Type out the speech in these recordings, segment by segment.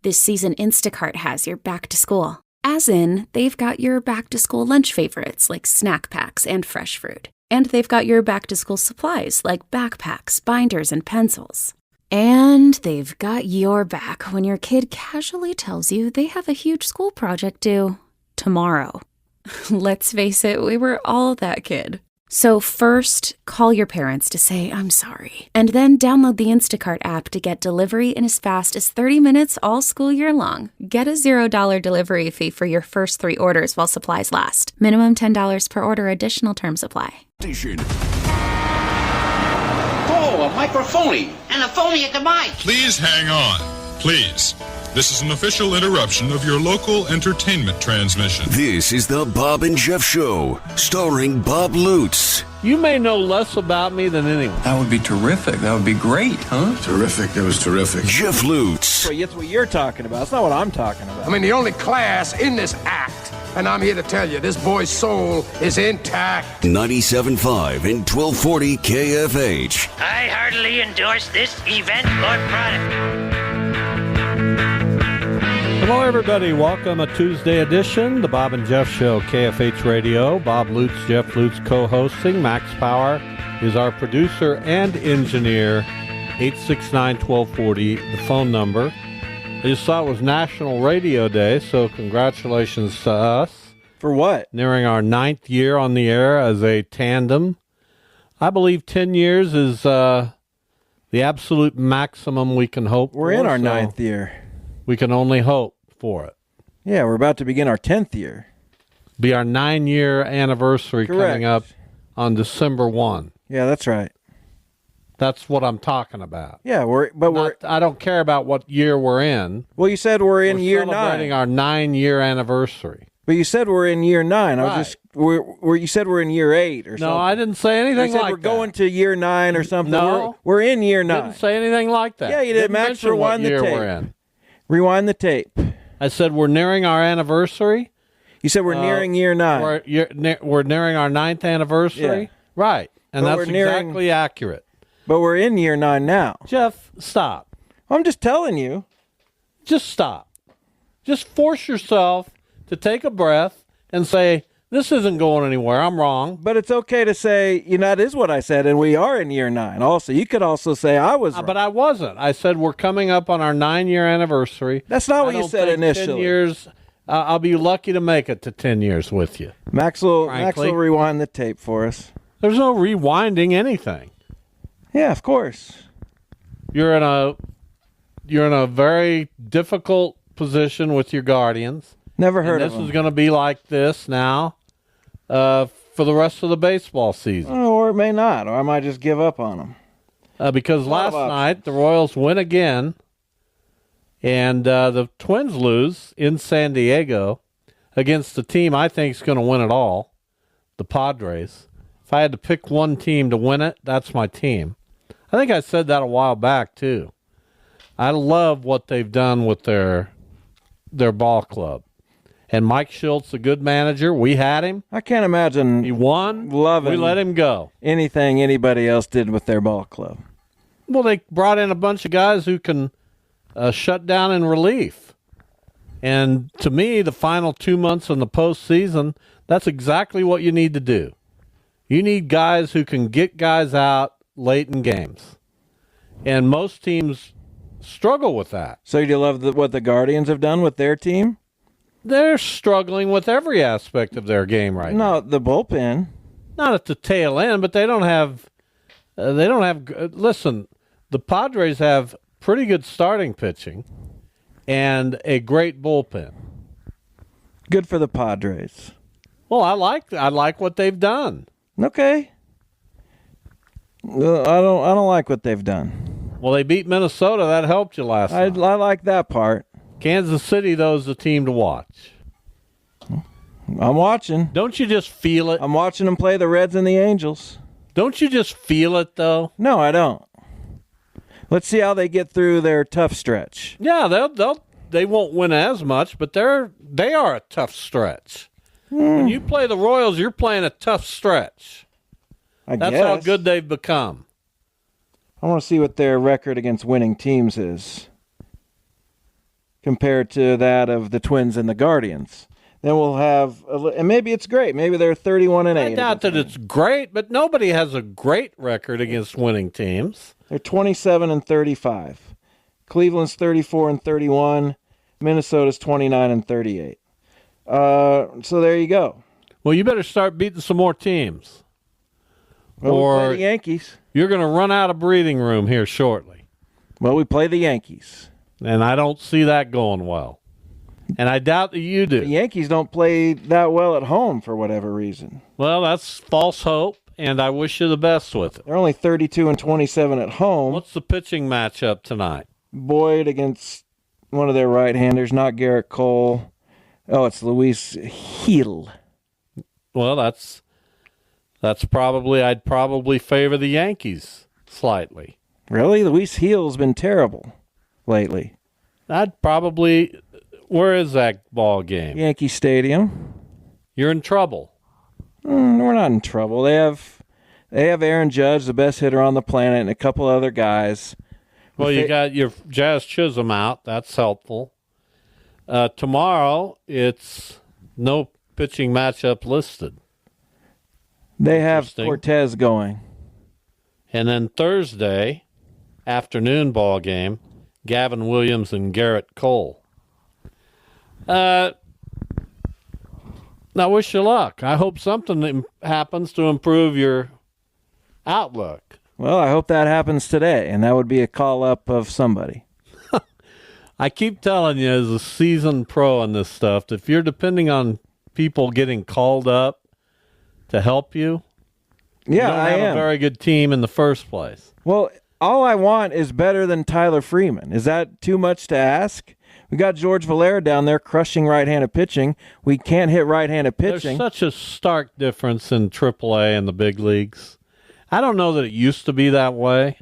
This season, Instacart has your back to school. As in, they've got your back to school lunch favorites like snack packs and fresh fruit. And they've got your back to school supplies like backpacks, binders, and pencils. And they've got your back when your kid casually tells you they have a huge school project due tomorrow. Let's face it, we were all that kid. So first, call your parents to say, I'm sorry. And then download the Instacart app to get delivery in as fast as 30 minutes all school year long. Get a $0 delivery fee for your first 3 orders while supplies last. Minimum $10 per order. Additional terms apply. Oh, a microphony. And a phony at the mic. Please hang on. Please. This is an official interruption of your local entertainment transmission. This is the Bob and Jeff Show, starring Bob Lutz. You may know less about me than anyone. That would be terrific. That would be great, huh? Terrific. That was terrific. Jeff Lutz. Well, that's what you're talking about. That's not what I'm talking about. I mean, the only class in this act, and I'm here to tell you, this boy's soul is intact. 97.5 and 1240 KFH. I heartily endorse this event or product. Hello, everybody. Welcome a Tuesday edition, the Bob and Jeff Show, KFH Radio. Bob Lutz, Jeff Lutz co-hosting. Max Power is our producer and engineer. 869-1240, the phone number. I just saw it was National Radio Day, so congratulations to us. For what? Nearing our 9th year on the air as a tandem. I believe 10 years is the absolute maximum we can hope for. We're in our 9th year. We can only hope for it. Yeah, we're about to begin our 10th year. Be our 9-year anniversary. Correct. Coming up on December 1. Yeah, that's right. That's what I'm talking about. Yeah, I don't care about what year we're in. Well, you said we're in year 9. We're celebrating our 9-year anniversary. But you said we're in year 9. Right. You said we're in year 8 or something. No, I didn't say anything like that. We're going to year 9 or something. No. We're in year 9. Didn't say anything like that. Yeah, you did. Max, rewind the tape. We're in. Rewind the tape. I said we're nearing our anniversary. You said we're nearing year 9. We're nearing our 9th anniversary. Yeah. Right. And that's exactly accurate. But we're in year 9 now. Jeff, stop. I'm just telling you. Just stop. Just force yourself to take a breath and say, this isn't going anywhere. I'm wrong. But it's okay to say, that is what I said, and we are in year 9. Also, you could also say I was wrong. But I wasn't. I said we're coming up on our 9-year anniversary. That's not what you said initially. 10 years, I'll be lucky to make it to 10 years with you. Max will rewind the tape for us. There's no rewinding anything. Yeah, of course. You're in a very difficult position with your guardians. Never heard of them. This is going to be like this now for the rest of the baseball season. Or it may not, or I might just give up on them. Because last night the Royals win again, and the Twins lose in San Diego against the team I think is going to win it all, the Padres. If I had to pick one team to win it, that's my team. I think I said that a while back, too. I love what they've done with their ball club. And Mike Schultz, a good manager. We had him. I can't imagine he won. We let him go. Anything anybody else did with their ball club. Well, they brought in a bunch of guys who can shut down in relief. And to me, the final 2 months in the postseason, that's exactly what you need to do. You need guys who can get guys out late in games. And most teams struggle with that. So you love what the Guardians have done with their team? They're struggling with every aspect of their game right now. No, the bullpen. Not at the tail end, but they don't have. Listen, the Padres have pretty good starting pitching and a great bullpen. Good for the Padres. Well, I like what they've done. Okay. I don't like what they've done. Well, they beat Minnesota. That helped you last night. I like that part. Kansas City, though, is the team to watch. I'm watching. Don't you just feel it? I'm watching them play the Reds and the Angels. Don't you just feel it, though? No, I don't. Let's see how they get through their tough stretch. Yeah, they won't win as much, but they are a tough stretch. When you play the Royals, you're playing a tough stretch. That's how good they've become. I want to see what their record against winning teams is. compared to that of the Twins and the Guardians. Then we'll have, and maybe it's great. Maybe they're 31-8. I doubt that it's great, but nobody has a great record against winning teams. They're 27-35. Cleveland's 34-31. Minnesota's 29-38. So there you go. Well, you better start beating some more teams. Well, we play the Yankees. You're going to run out of breathing room here shortly. Well, we play the Yankees. And I don't see that going well. And I doubt that you do. The Yankees don't play that well at home for whatever reason. Well, that's false hope, and I wish you the best with it. They're only 32-27 at home. What's the pitching matchup tonight? Boyd against one of their right-handers, not Garrett Cole. Oh, it's Luis Gil. Well, that's probably, I'd probably favor the Yankees slightly. Really? Luis Gil's been terrible lately. I'd probably, where is that ball game? Yankee Stadium. You're in trouble. We're not in trouble. They have Aaron Judge, the best hitter on the planet, and a couple other guys. Well, you got your Jazz Chisholm out. That's helpful. Tomorrow, it's no pitching matchup listed. They have Cortez going. And then Thursday, afternoon ball game, Gavin Williams and Garrett Cole. Now, wish you luck. I hope something happens to improve your outlook. Well, I hope that happens today, and that would be a call-up of somebody. I keep telling you, as a seasoned pro on this stuff, that if you're depending on people getting called up to help you, you don't have a very good team in the first place. Well, all I want is better than Tyler Freeman. Is that too much to ask? We got George Valera down there crushing right-handed pitching. We can't hit right-handed pitching. There's such a stark difference in AAA and the big leagues. I don't know that it used to be that way,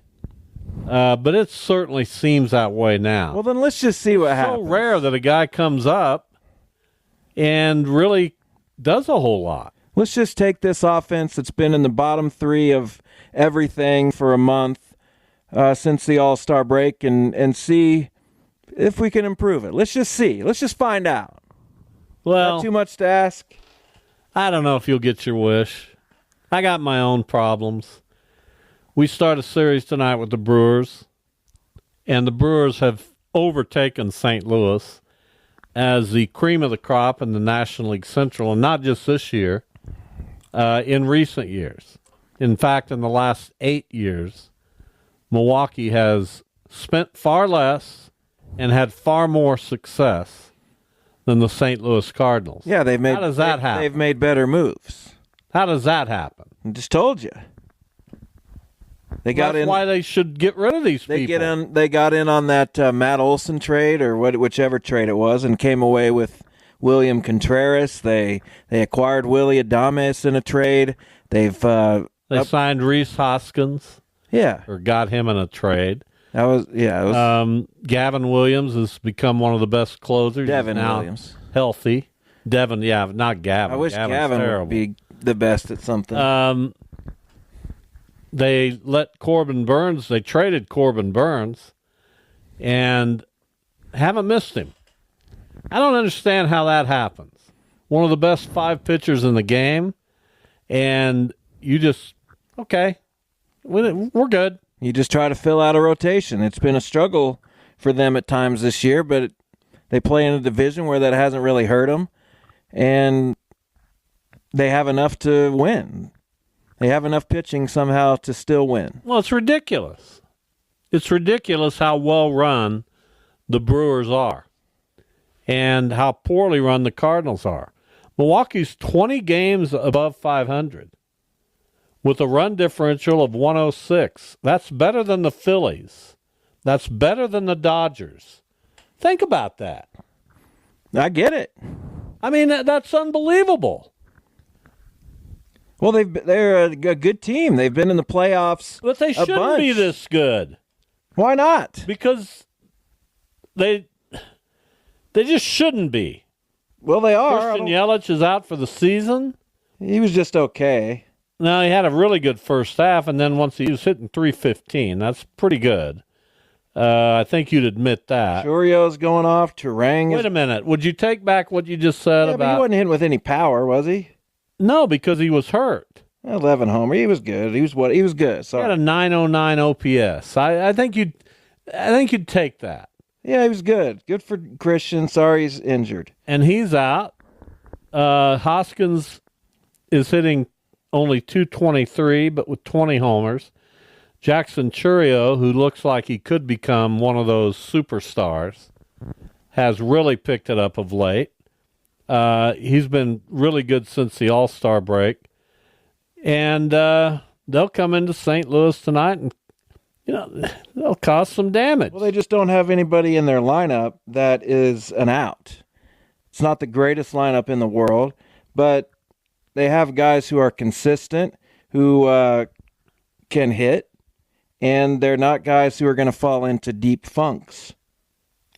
but it certainly seems that way now. Well, then let's just see what happens. It's so rare that a guy comes up and really does a whole lot. Let's just take this offense that's been in the bottom three of everything for a month since the All-Star break and see if we can improve it. Let's just see. Let's just find out. Well, not too much to ask. I don't know if you'll get your wish. I got my own problems. We start a series tonight with the Brewers, and the Brewers have overtaken St. Louis as the cream of the crop in the National League Central, and not just this year, in recent years. In fact, in the last 8 years, Milwaukee has spent far less and had far more success than the St. Louis Cardinals. Yeah, How does that happen? They've made better moves. How does that happen? I just told you. That's why they should get rid of these people. They got in on that Matt Olson trade or whichever trade it was, and came away with William Contreras. They acquired Willie Adames in a trade. They signed Rhys Hoskins. Yeah, or got him in a trade. It was Gavin Williams has become one of the best closers. Devin He's now Williams, healthy. Devin, yeah, not Gavin. I wish Gavin's terrible. would be the best at something. They let Corbin Burns. They traded Corbin Burns, and haven't missed him. I don't understand how that happens. One of the best 5 pitchers in the game, and you just okay. We're good. You just try to fill out a rotation. It's been a struggle for them at times this year, but they play in a division where that hasn't really hurt them, and they have enough to win. They have enough pitching somehow to still win. Well, it's ridiculous. It's ridiculous how well run the Brewers are and how poorly run the Cardinals are. Milwaukee's 20 games above 500 with a run differential of 106. That's better than the Phillies. That's better than the Dodgers. Think about that. I get it. I mean, that's unbelievable. Well, they're a good team. They've been in the playoffs. But they shouldn't be this good. Why not? Because they just shouldn't be. Well, they are. Christian Yelich is out for the season. He was just okay. No, he had a really good first half, and then once he was hitting .315, that's pretty good. I think you'd admit that. Churio's going off. Turang is... Wait a minute. Would you take back what you just said But he about... wasn't hitting with any power, was he? No, because he was hurt. 11 homer. He was good. He was good. He had a 909 OPS. I think you'd take that. Yeah, he was good. Good for Christian. Sorry he's injured. And he's out. Hoskins is hitting only 223, but with 20 homers. Jackson Churio, who looks like he could become one of those superstars, has really picked it up of late. He's been really good since the All-Star break. And they'll come into St. Louis tonight and, they'll cause some damage. Well, they just don't have anybody in their lineup that is an out. It's not the greatest lineup in the world, but they have guys who are consistent, who can hit, and they're not guys who are going to fall into deep funks.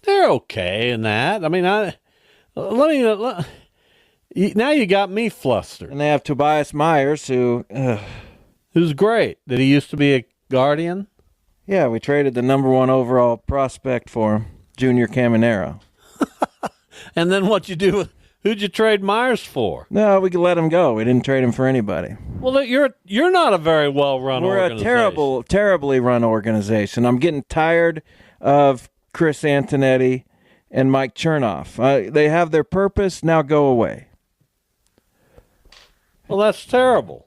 They're okay in that. I mean, now you got me flustered. And they have Tobias Myers, who's great. Did he used to be a Guardian? Yeah, we traded the number 1 overall prospect for him, Junior Caminero. And then what'd you do? Who'd you trade Myers for? No, we could let him go. We didn't trade him for anybody. Well, you're not a very well-run organization. We're a terribly run organization. I'm getting tired of Chris Antonetti and Mike Chernoff. They have their purpose. Now go away. Well, that's terrible.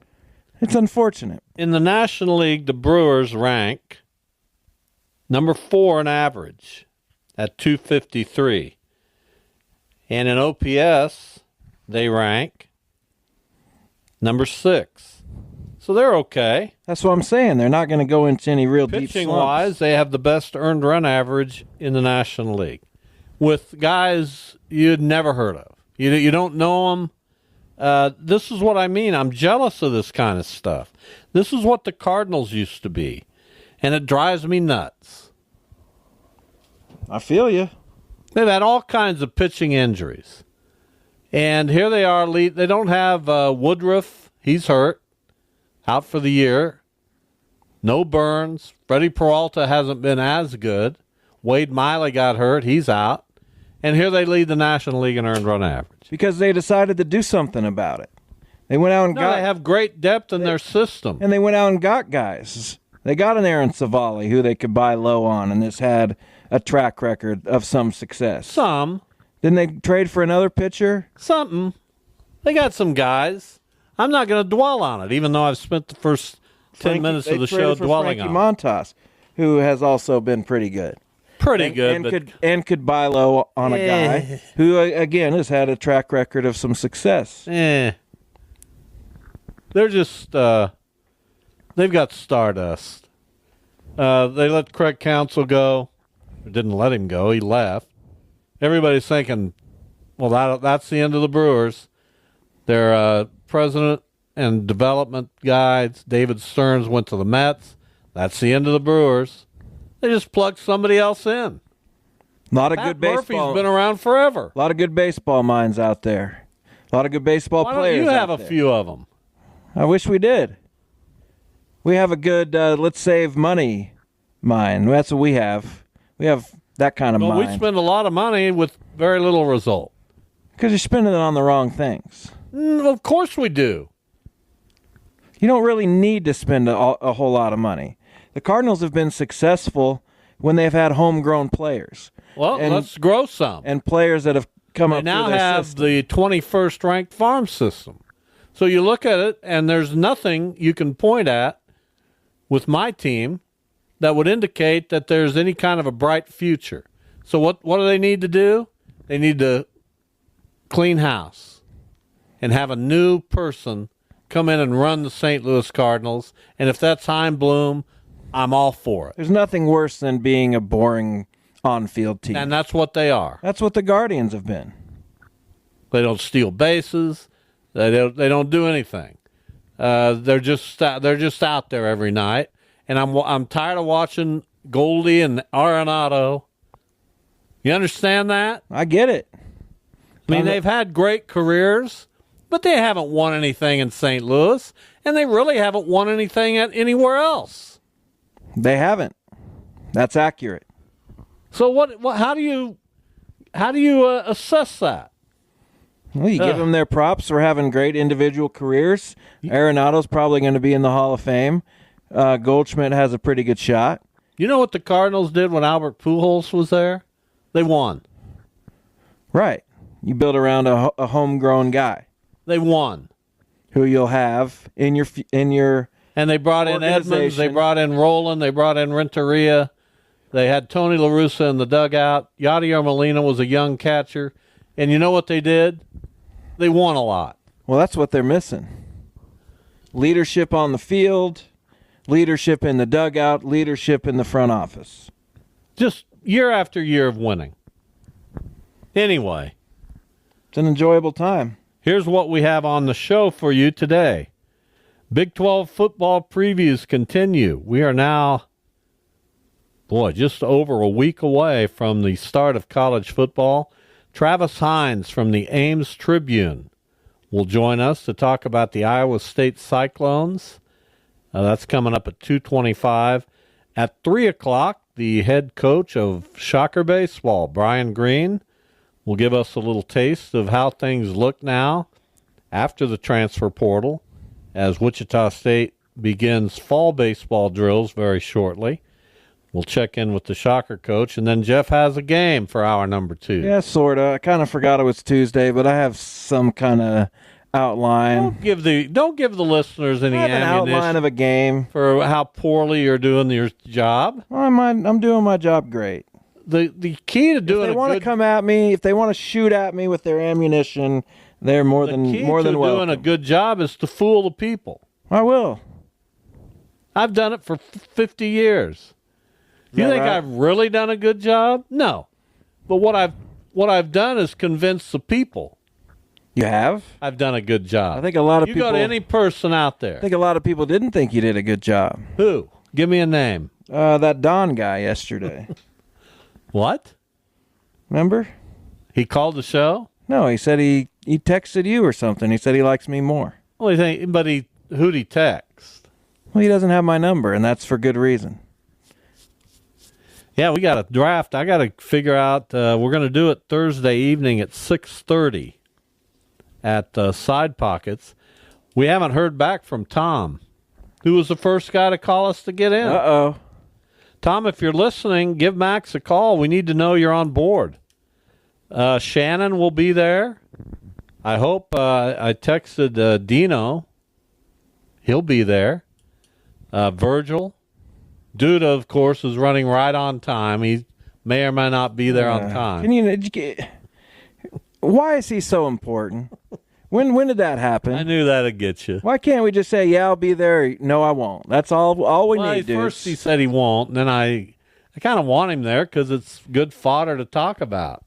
It's unfortunate. In the National League, the Brewers rank number 4 in average at 253. And in OPS, they rank number 6. So they're okay. That's what I'm saying. They're not going to go into any real deep slumps. Pitching-wise, they have the best earned run average in the National League with guys you'd never heard of. You don't know them. This is what I mean. I'm jealous of this kind of stuff. This is what the Cardinals used to be, and it drives me nuts. I feel you. They've had all kinds of pitching injuries. And here they are. They don't have Woodruff. He's hurt. Out for the year. No Burns. Freddie Peralta hasn't been as good. Wade Miley got hurt. He's out. And here they lead the National League in earned run average. Because they decided to do something about it. They went out and got... They have great depth in their system. And they went out and got guys. They got an Aaron Savali who they could buy low on, and this had a track record of some success. Some. Didn't they trade for another pitcher? Something. They got some guys. I'm not going to dwell on it, even though I've spent the first 10 minutes of the show dwelling on it. Frankie Montas, who has also been pretty good. And could buy low on a guy who, again, has had a track record of some success. They're just, they've got stardust. They let Craig Counsell go. Didn't let him go. He left. Everybody's thinking, well, that's the end of the Brewers. Their president and development guys, David Stearns, went to the Mets. That's the end of the Brewers. They just plugged somebody else in. A lot of good baseball. Murphy's been around forever. A lot of good baseball minds out there. A lot of good baseball players. Why don't you have a few of them? I wish we did. We have a good let's save money mind. That's what we have. We have that kind of mind. We spend a lot of money with very little result. Because you're spending it on the wrong things. Of course we do. You don't really need to spend a whole lot of money. The Cardinals have been successful when they've had homegrown players. Well, let's grow some. And players that have come up through their system. They now have the 21st ranked farm system. So you look at it, and there's nothing you can point at with my team that would indicate that there's any kind of a bright future. So what do they need to do? They need to clean house and have a new person come in and run the St. Louis Cardinals. And if that's Chaim Bloom, I'm all for it. There's nothing worse than being a boring on-field team. And that's what they are. That's what the Guardians have been. They don't steal bases. They don't do anything. They're just out there every night. And I'm tired of watching Goldie and Arenado. You understand that? I get it. I mean, they've had great careers, but they haven't won anything in St. Louis, and they really haven't won anything anywhere else. They haven't. That's accurate. So what? How do you assess that? Well, you give them their props for having great individual careers. Arenado's probably going to be in the Hall of Fame. Goldschmidt has a pretty good shot. You know what the Cardinals did when Albert Pujols was there? They won. Right. You build around a homegrown guy. They won. Who you'll have in your and they brought in Edmonds, they brought in Roland, they brought in Renteria. They had Tony La Russa in the dugout. Yadier Molina was a young catcher. And you know what they did? They won a lot. Well, that's what they're missing. Leadership on the field, leadership in the dugout, leadership in the front office. Just year after year of winning. Anyway. It's an enjoyable time. Here's what we have on the show for you today. Big 12 football previews continue. We are now, just over a week away from the start of college football. Travis Hines from the Ames Tribune will join us to talk about the Iowa State Cyclones. That's coming up at 2:25. At 3 o'clock, the head coach of Shocker Baseball, Brian Green, will give us a little taste of how things look now after the transfer portal as Wichita State begins fall baseball drills very shortly. We'll check in with the Shocker coach, and then Jeff has a game for hour number 2. Yeah, sort of. I kind of forgot it was Tuesday, but I have some kind of outline. Don't give the listeners any ammunition. An outline of a game for how poorly you're doing your job. Well, I'm doing my job great. The key to doing if they want to come at me, if they want to shoot at me with their ammunition, they're more than welcome. Doing a good job is to fool the people. I will. I've done it for 50 years. You think I've really done a good job? No. But what I've done is convince the people. You have? I've done a good job. I think a lot of people. You go to any person out there. I think a lot of people didn't think you did a good job. Who? Give me a name. That Don guy yesterday. What? Remember? He called the show? No, he said he texted you or something. He said he likes me more. Well, who'd he text? Well, he doesn't have my number, and that's for good reason. Yeah, we got a draft. I got to figure out. We're going to do it Thursday evening at 6:30 at Side Pockets. We haven't heard back from Tom, who was the first guy to call us to get in. Uh-oh. Tom, if you're listening, give Max a call. We need to know you're on board. Shannon will be there. I hope. I texted Dino. He'll be there. Virgil. Duda, of course, is running right on time. He may or may not be there on time. Why is he so important? When did that happen? I knew that'd get you. Why can't we just say, yeah, I'll be there? No, I won't. That's all we need to do. First he said he won't, and then I kind of want him there because it's good fodder to talk about.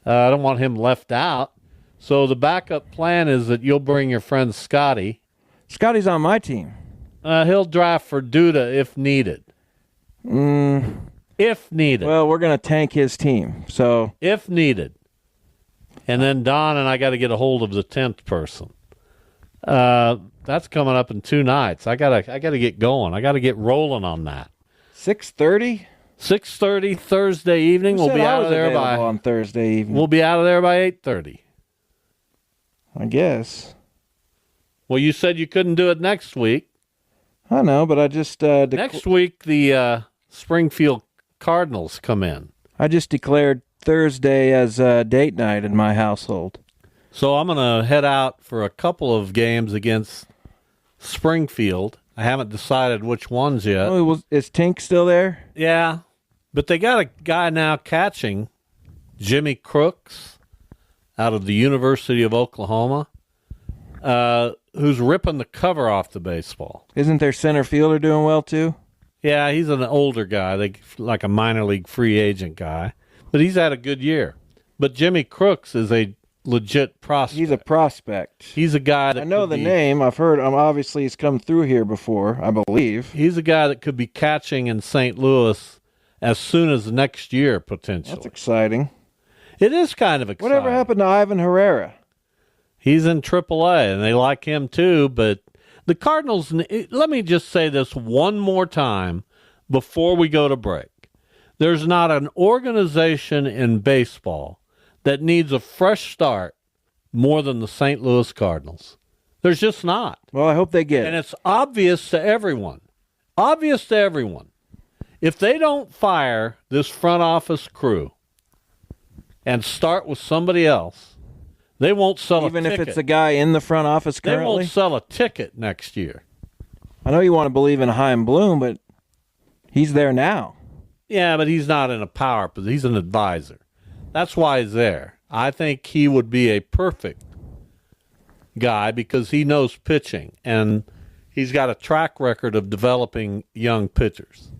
I don't want him left out. So the backup plan is that you'll bring your friend Scotty. Scotty's on my team. He'll draft for Duda if needed. If needed. Well, we're going to tank his team. So if needed. And then Don and I got to get a hold of the 10th person. That's coming up in 2 nights. I gotta get going. I got to get rolling on that. 6:30? 6:30 Thursday evening. We'll be out of there on Thursday evening. We'll be out of there by 8:30. I guess. Well, you said you couldn't do it next week. I know, but I just... next week, the Springfield Cardinals come in. I just declared Thursday as date night in my household. So I'm going to head out for a couple of games against Springfield. I haven't decided which ones yet. Oh, is Tink still there? Yeah, but they got a guy now catching, Jimmy Crooks, out of the University of Oklahoma, who's ripping the cover off the baseball. Isn't their center fielder doing well, too? Yeah, he's an older guy, like a minor league free agent guy. But he's had a good year. But Jimmy Crooks is a legit prospect. He's a prospect. He's a guy that I know the name. I've heard him. Obviously, he's come through here before, I believe. He's a guy that could be catching in St. Louis as soon as next year, potentially. That's exciting. It is kind of exciting. Whatever happened to Ivan Herrera? He's in AAA, and they like him too. But the Cardinals, let me just say this one more time before we go to break. There's not an organization in baseball that needs a fresh start more than the St. Louis Cardinals. There's just not. Well, I hope they get it. And it's obvious to everyone. Obvious to everyone. If they don't fire this front office crew and start with somebody else, they won't sell Even a ticket. if it's a guy in the front office currently? They won't sell a ticket next year. I know you want to believe in Chaim Bloom, but he's there now. Yeah, but he's not in a power position. He's an advisor. That's why he's there. I think he would be a perfect guy because he knows pitching, and he's got a track record of developing young pitchers.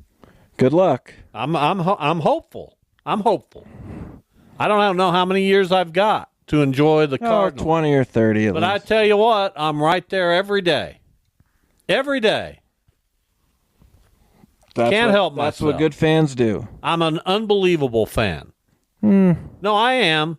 Good luck. I'm hopeful. I'm hopeful. I don't know how many years I've got to enjoy the Cardinals. 20 or 30 at But least. I tell you what, I'm right there every day. Every day. Can't help myself. That's what good fans do. I'm an unbelievable fan. No, I am.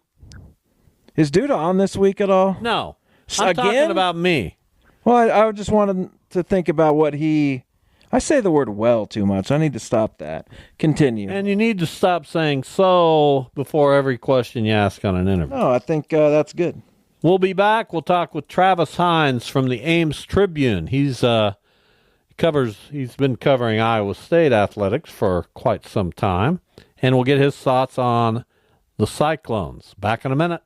Is Duda on this week at all? No. I'm Again? talking about me. Well, I just wanted to think about what he... I say the word well too much. I need to stop that. Continue. And you need to stop saying so before every question you ask on an interview. No, I think that's good. We'll be back. We'll talk with Travis Hines from the Ames Tribune. He's been covering Iowa State athletics for quite some time, and we'll get his thoughts on the Cyclones. Back in a minute.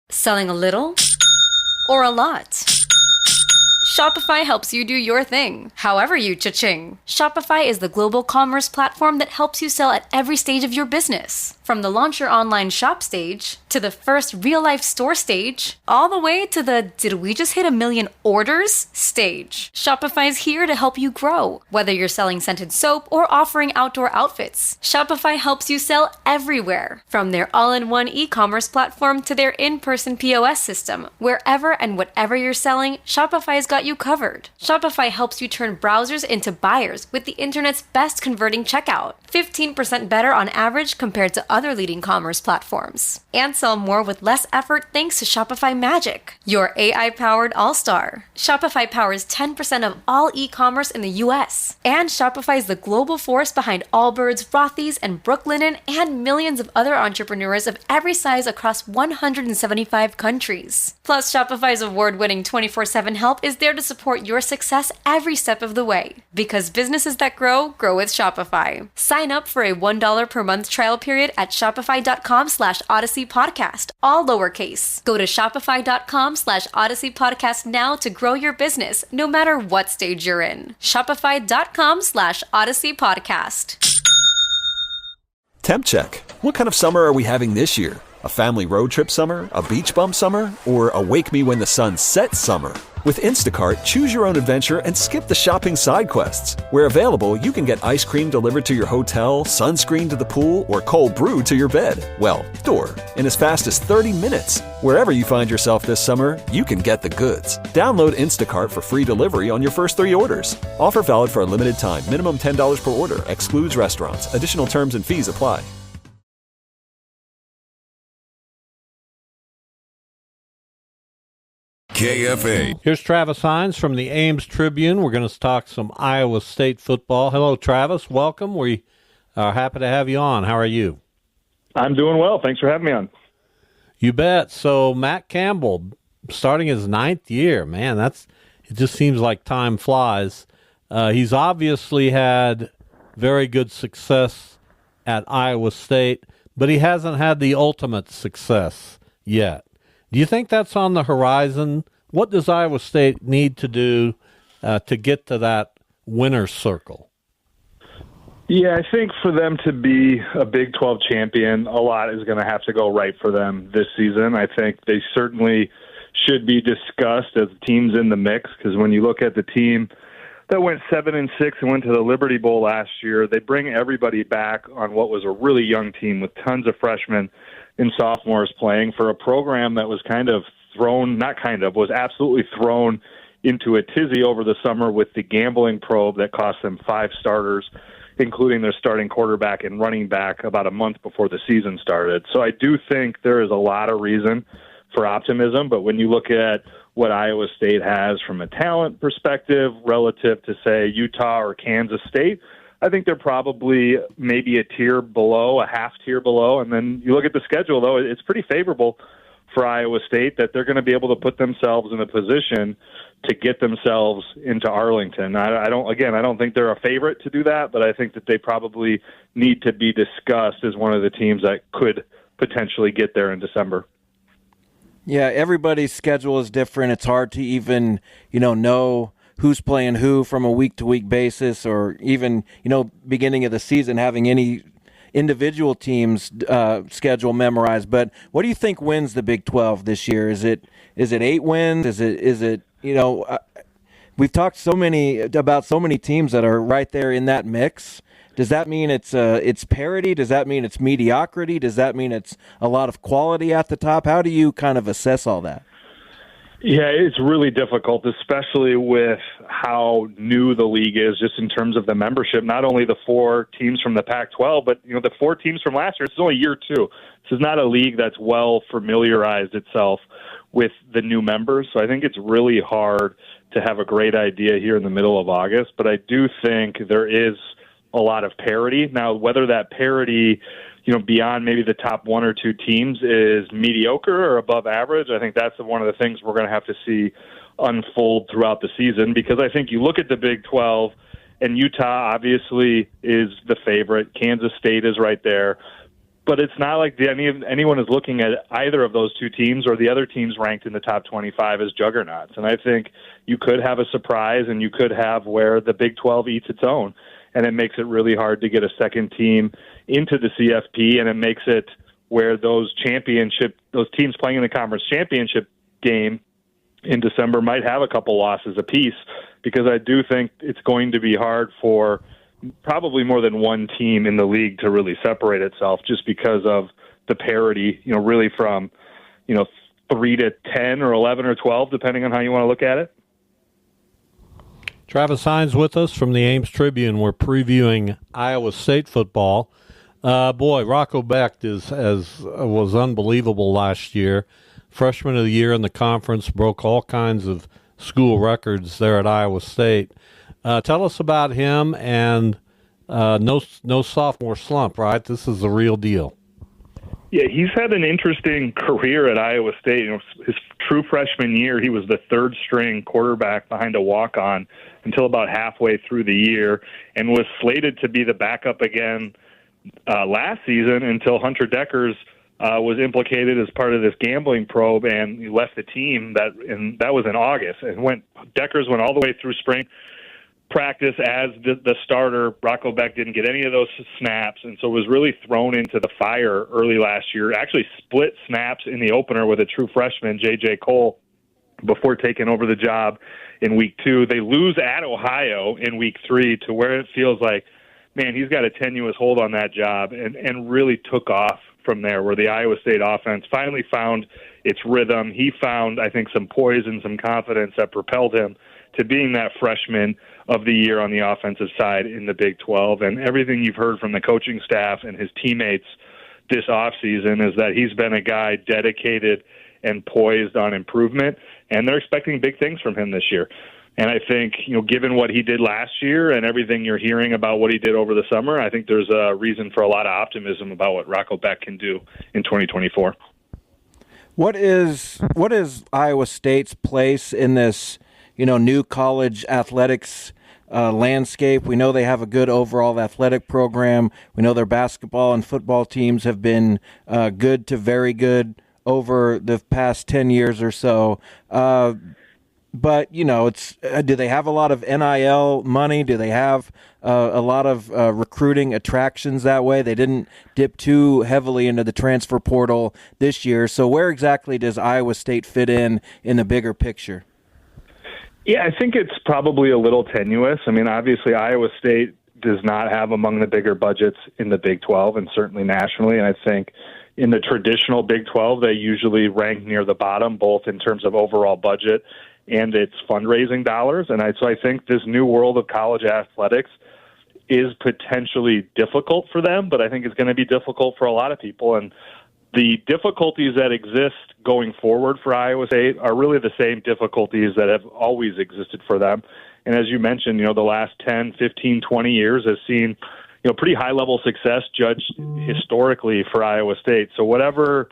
Selling a little or a lot? Shopify helps you do your thing, however you cha-ching. Shopify is the global commerce platform that helps you sell at every stage of your business. From the launch your online shop stage, to the first real-life store stage, all the way to the did we just hit 1 million orders stage. Shopify's here to help you grow. Whether you're selling scented soap or offering outdoor outfits, Shopify helps you sell everywhere. From their all-in-one e-commerce platform to their in-person POS system, wherever and whatever you're selling, Shopify's got you covered. Shopify helps you turn browsers into buyers with the internet's best converting checkout. 15% better on average compared to other leading commerce platforms. And sell more with less effort thanks to Shopify Magic, your AI-powered all-star. Shopify powers 10% of all e-commerce in the US. And Shopify is the global force behind Allbirds, Rothy's, and Brooklinen, and millions of other entrepreneurs of every size across 175 countries. Plus, Shopify's award-winning 24/7 help is there to support your success every step of the way. Because businesses that grow with Shopify. Sign up for a $1 per month trial period at shopify.com/Odyssey Podcast, all lowercase. Go to shopify.com/Odyssey Podcast now to grow your business, no matter what stage you're in. Shopify.com/Odyssey Podcast. Temp check. What kind of summer are we having this year? A family road trip summer? A beach bum summer? Or a wake me when the sun sets summer? With Instacart, choose your own adventure and skip the shopping side quests. Where available, you can get ice cream delivered to your hotel, sunscreen to the pool, or cold brew to your bed. Well, door. In as fast as 30 minutes. Wherever you find yourself this summer, you can get the goods. Download Instacart for free delivery on your first 3 orders. Offer valid for a limited time. Minimum $10 per order. Excludes restaurants. Additional terms and fees apply. KFA. Here's Travis Hines from the Ames Tribune. We're going to talk some Iowa State football. Hello, Travis. Welcome. We are happy to have you on. How are you? I'm doing well. Thanks for having me on. You bet. So Matt Campbell, starting his 9th year, man, it just seems like time flies. He's obviously had very good success at Iowa State, but he hasn't had the ultimate success yet. Do you think that's on the horizon? What does Iowa State need to do to get to that winner's circle? Yeah, I think for them to be a Big 12 champion, a lot is going to have to go right for them this season. I think they certainly should be discussed as teams in the mix, because when you look at the team that went 7-6 and went to the Liberty Bowl last year, they bring everybody back on what was a really young team with tons of freshmen and sophomores playing for a program that was was absolutely thrown into a tizzy over the summer with the gambling probe that cost them 5 starters including their starting quarterback and running back about a month before the season started. So I do think there is a lot of reason for optimism, but when you look at what Iowa State has from a talent perspective relative to, say, Utah or Kansas State, I think they're probably maybe a tier below, a half tier below. And then you look at the schedule, though, it's pretty favorable for Iowa State that they're going to be able to put themselves in a position to get themselves into Arlington. I don't think they're a favorite to do that, but I think that they probably need to be discussed as one of the teams that could potentially get there in December. Yeah, everybody's schedule is different. It's hard to even, know who's playing who from a week-to-week basis, or even, beginning of the season having any individual teams' schedule memorized. But what do you think wins the Big 12 this year? Is it 8 wins? Is it we've talked about so many teams that are right there in that mix. Does that mean it's parity? Does that mean it's mediocrity? Does that mean it's a lot of quality at the top? How do you kind of assess all that? Yeah, it's really difficult, especially with how new the league is just in terms of the membership. Not only the 4 teams from the Pac-12, but the 4 teams from last year. It's only year 2. This is not a league that's well familiarized itself with the new members. So I think it's really hard to have a great idea here in the middle of August. But I do think there is a lot of parity. Now, whether that parity, beyond maybe the top 1 or 2 teams is mediocre or above average, I think that's one of the things we're going to have to see unfold throughout the season, because I think you look at the Big 12 and Utah obviously is the favorite. Kansas State is right there. But it's not like anyone is looking at either of those 2 teams or the other teams ranked in the top 25 as juggernauts. And I think you could have a surprise, and you could have where the Big 12 eats its own. And it makes it really hard to get a second team into the CFP, and it makes it where those teams playing in the conference championship game in December might have a couple losses apiece, because I do think it's going to be hard for probably more than one team in the league to really separate itself, just because of the parity, really from, 3 to 10 or 11 or 12, depending on how you want to look at it. Travis Hines with us from the Ames Tribune. We're previewing Iowa State football. Rocco Becht was unbelievable last year. Freshman of the year in the conference, broke all kinds of school records there at Iowa State. Tell us about him, and no sophomore slump, right? This is the real deal. Yeah, he's had an interesting career at Iowa State. His true freshman year, he was the 3rd-string quarterback behind a walk-on until about halfway through the year, and was slated to be the backup again last season until Hunter Deckers was implicated as part of this gambling probe, and he left the team. That was in August, and Deckers went all the way through spring practice as the starter. Rocco Becht didn't get any of those snaps, and so was really thrown into the fire early last year. Actually split snaps in the opener with a true freshman, J.J. Cole, before taking over the job in week 2. They lose at Ohio in week 3, to where it feels like, man, he's got a tenuous hold on that job, and really took off from there, where the Iowa State offense finally found its rhythm. He found, I think, some poise and some confidence that propelled him to being that freshman of the year on the offensive side in the Big 12. And everything you've heard from the coaching staff and his teammates this offseason is that he's been a guy dedicated and poised on improvement, and they're expecting big things from him this year. And I think, given what he did last year and everything you're hearing about what he did over the summer, I think there's a reason for a lot of optimism about what Rocco Becht can do in 2024. What is Iowa State's place in this, new college athletics landscape? We know they have a good overall athletic program. We know their basketball and football teams have been good to very good over the past 10 years or so. But, do they have a lot of NIL money? Do they have a lot of recruiting attractions that way? They didn't dip too heavily into the transfer portal this year. So where exactly does Iowa State fit in the bigger picture? Yeah, I think it's probably a little tenuous. I mean, obviously, Iowa State does not have among the bigger budgets in the Big 12 and certainly nationally. And I think in the traditional Big 12, they usually rank near the bottom, both in terms of overall budget and its fundraising dollars. And so I think this new world of college athletics is potentially difficult for them, but I think it's going to be difficult for a lot of people. And the difficulties that exist going forward for Iowa State are really the same difficulties that have always existed for them. And as you mentioned, the last 10, 15, 20 years has seen, pretty high-level success judged historically for Iowa State. So whatever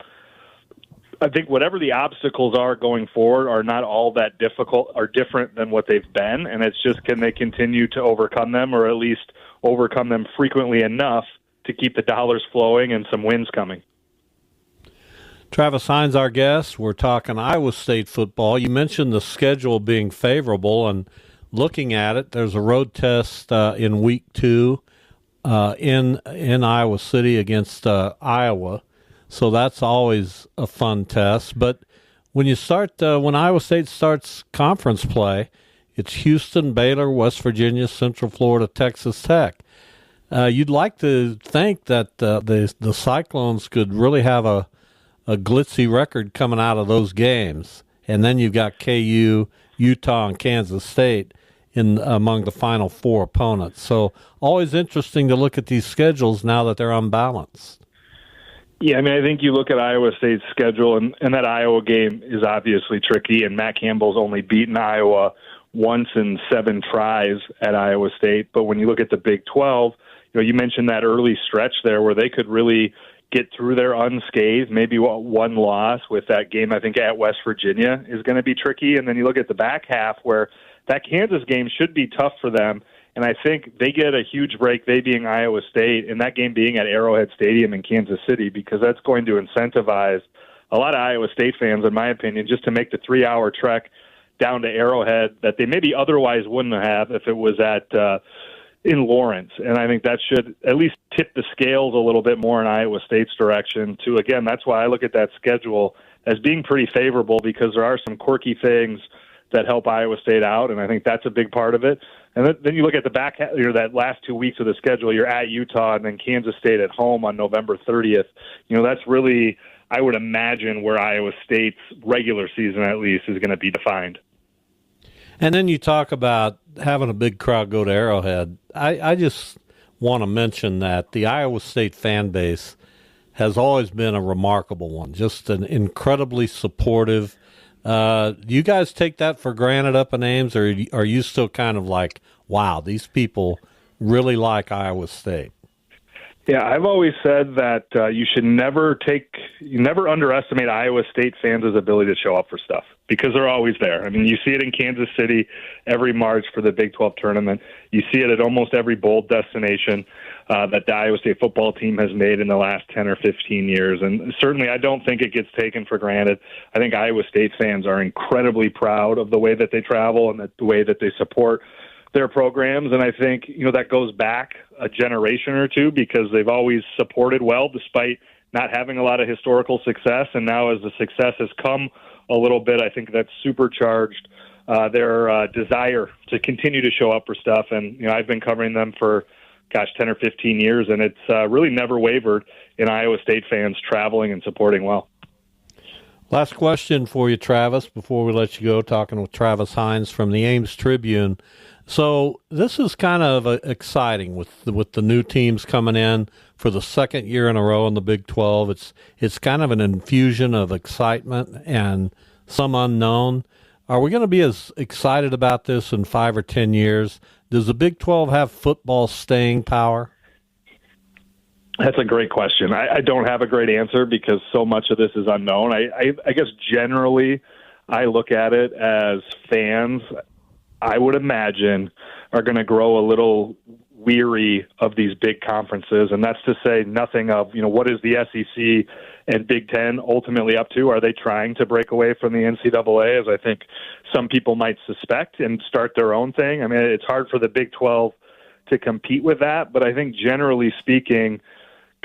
the obstacles are going forward are not all that difficult or different than what they've been. And it's just, can they continue to overcome them, or at least overcome them frequently enough to keep the dollars flowing and some wins coming? Travis Hines, our guest. We're talking Iowa State football. You mentioned the schedule being favorable, and looking at it, there's a road test in week 2 in Iowa City against Iowa. So that's always a fun test. But when when Iowa State starts conference play, it's Houston, Baylor, West Virginia, Central Florida, Texas Tech. You'd like to think that the Cyclones could really have a glitzy record coming out of those games. And then you've got KU, Utah, and Kansas State among the final 4 opponents. So always interesting to look at these schedules now that they're unbalanced. Yeah, I think you look at Iowa State's schedule, and that Iowa game is obviously tricky, and Matt Campbell's only beaten Iowa once in 7 tries at Iowa State. But when you look at the Big 12, you mentioned that early stretch there where they could really get through there unscathed, maybe one loss with that game, I think, at West Virginia is going to be tricky. And then you look at the back half where that Kansas game should be tough for them. And I think they get a huge break, they being Iowa State, and that game being at Arrowhead Stadium in Kansas City, because that's going to incentivize a lot of Iowa State fans, in my opinion, just to make the 3-hour trek down to Arrowhead that they maybe otherwise wouldn't have if it was at in Lawrence. And I think that should at least tip the scales a little bit more in Iowa State's direction too. Again, that's why I look at that schedule as being pretty favorable, because there are some quirky things that help Iowa State out, and I think that's a big part of it. And then you look at the back, that last 2 weeks of the schedule, you're at Utah and then Kansas State at home on November 30th. That's really, I would imagine, where Iowa State's regular season at least is going to be defined. And then you talk about having a big crowd go to Arrowhead. I just want to mention that the Iowa State fan base has always been a remarkable one, just an incredibly supportive. Do you guys take that for granted up in Ames, or are you still kind of like, wow, these people really like Iowa State? Yeah, I've always said that you should never underestimate Iowa State fans' ability to show up for stuff, because they're always there. You see it in Kansas City every March for the Big 12 tournament. You see it at almost every bowl destination that the Iowa State football team has made in the last 10 or 15 years. And certainly I don't think it gets taken for granted. I think Iowa State fans are incredibly proud of the way that they travel and the way that they support their programs. And I think, that goes back a generation or two, because they've always supported well despite not having a lot of historical success. And now as the success has come a little bit, I think that's supercharged their desire to continue to show up for stuff. And, I've been covering them for, 10 or 15 years, and it's really never wavered in Iowa State fans traveling and supporting well. Last question for you, Travis, before we let you go, talking with Travis Hines from the Ames Tribune. So this is kind of exciting with the new teams coming in for the second year in a row in the Big 12. It's kind of an infusion of excitement and some unknown. Are we going to be as excited about this in 5 or 10 years? Does the Big 12 have football staying power? That's a great question. I don't have a great answer because so much of this is unknown. I guess generally I look at it as fans, I would imagine, are going to grow a little weary of these big conferences. And that's to say nothing of, what is the SEC and Big Ten ultimately up to? Are they trying to break away from the NCAA, as I think some people might suspect, and start their own thing? It's hard for the Big 12 to compete with that. But I think generally speaking,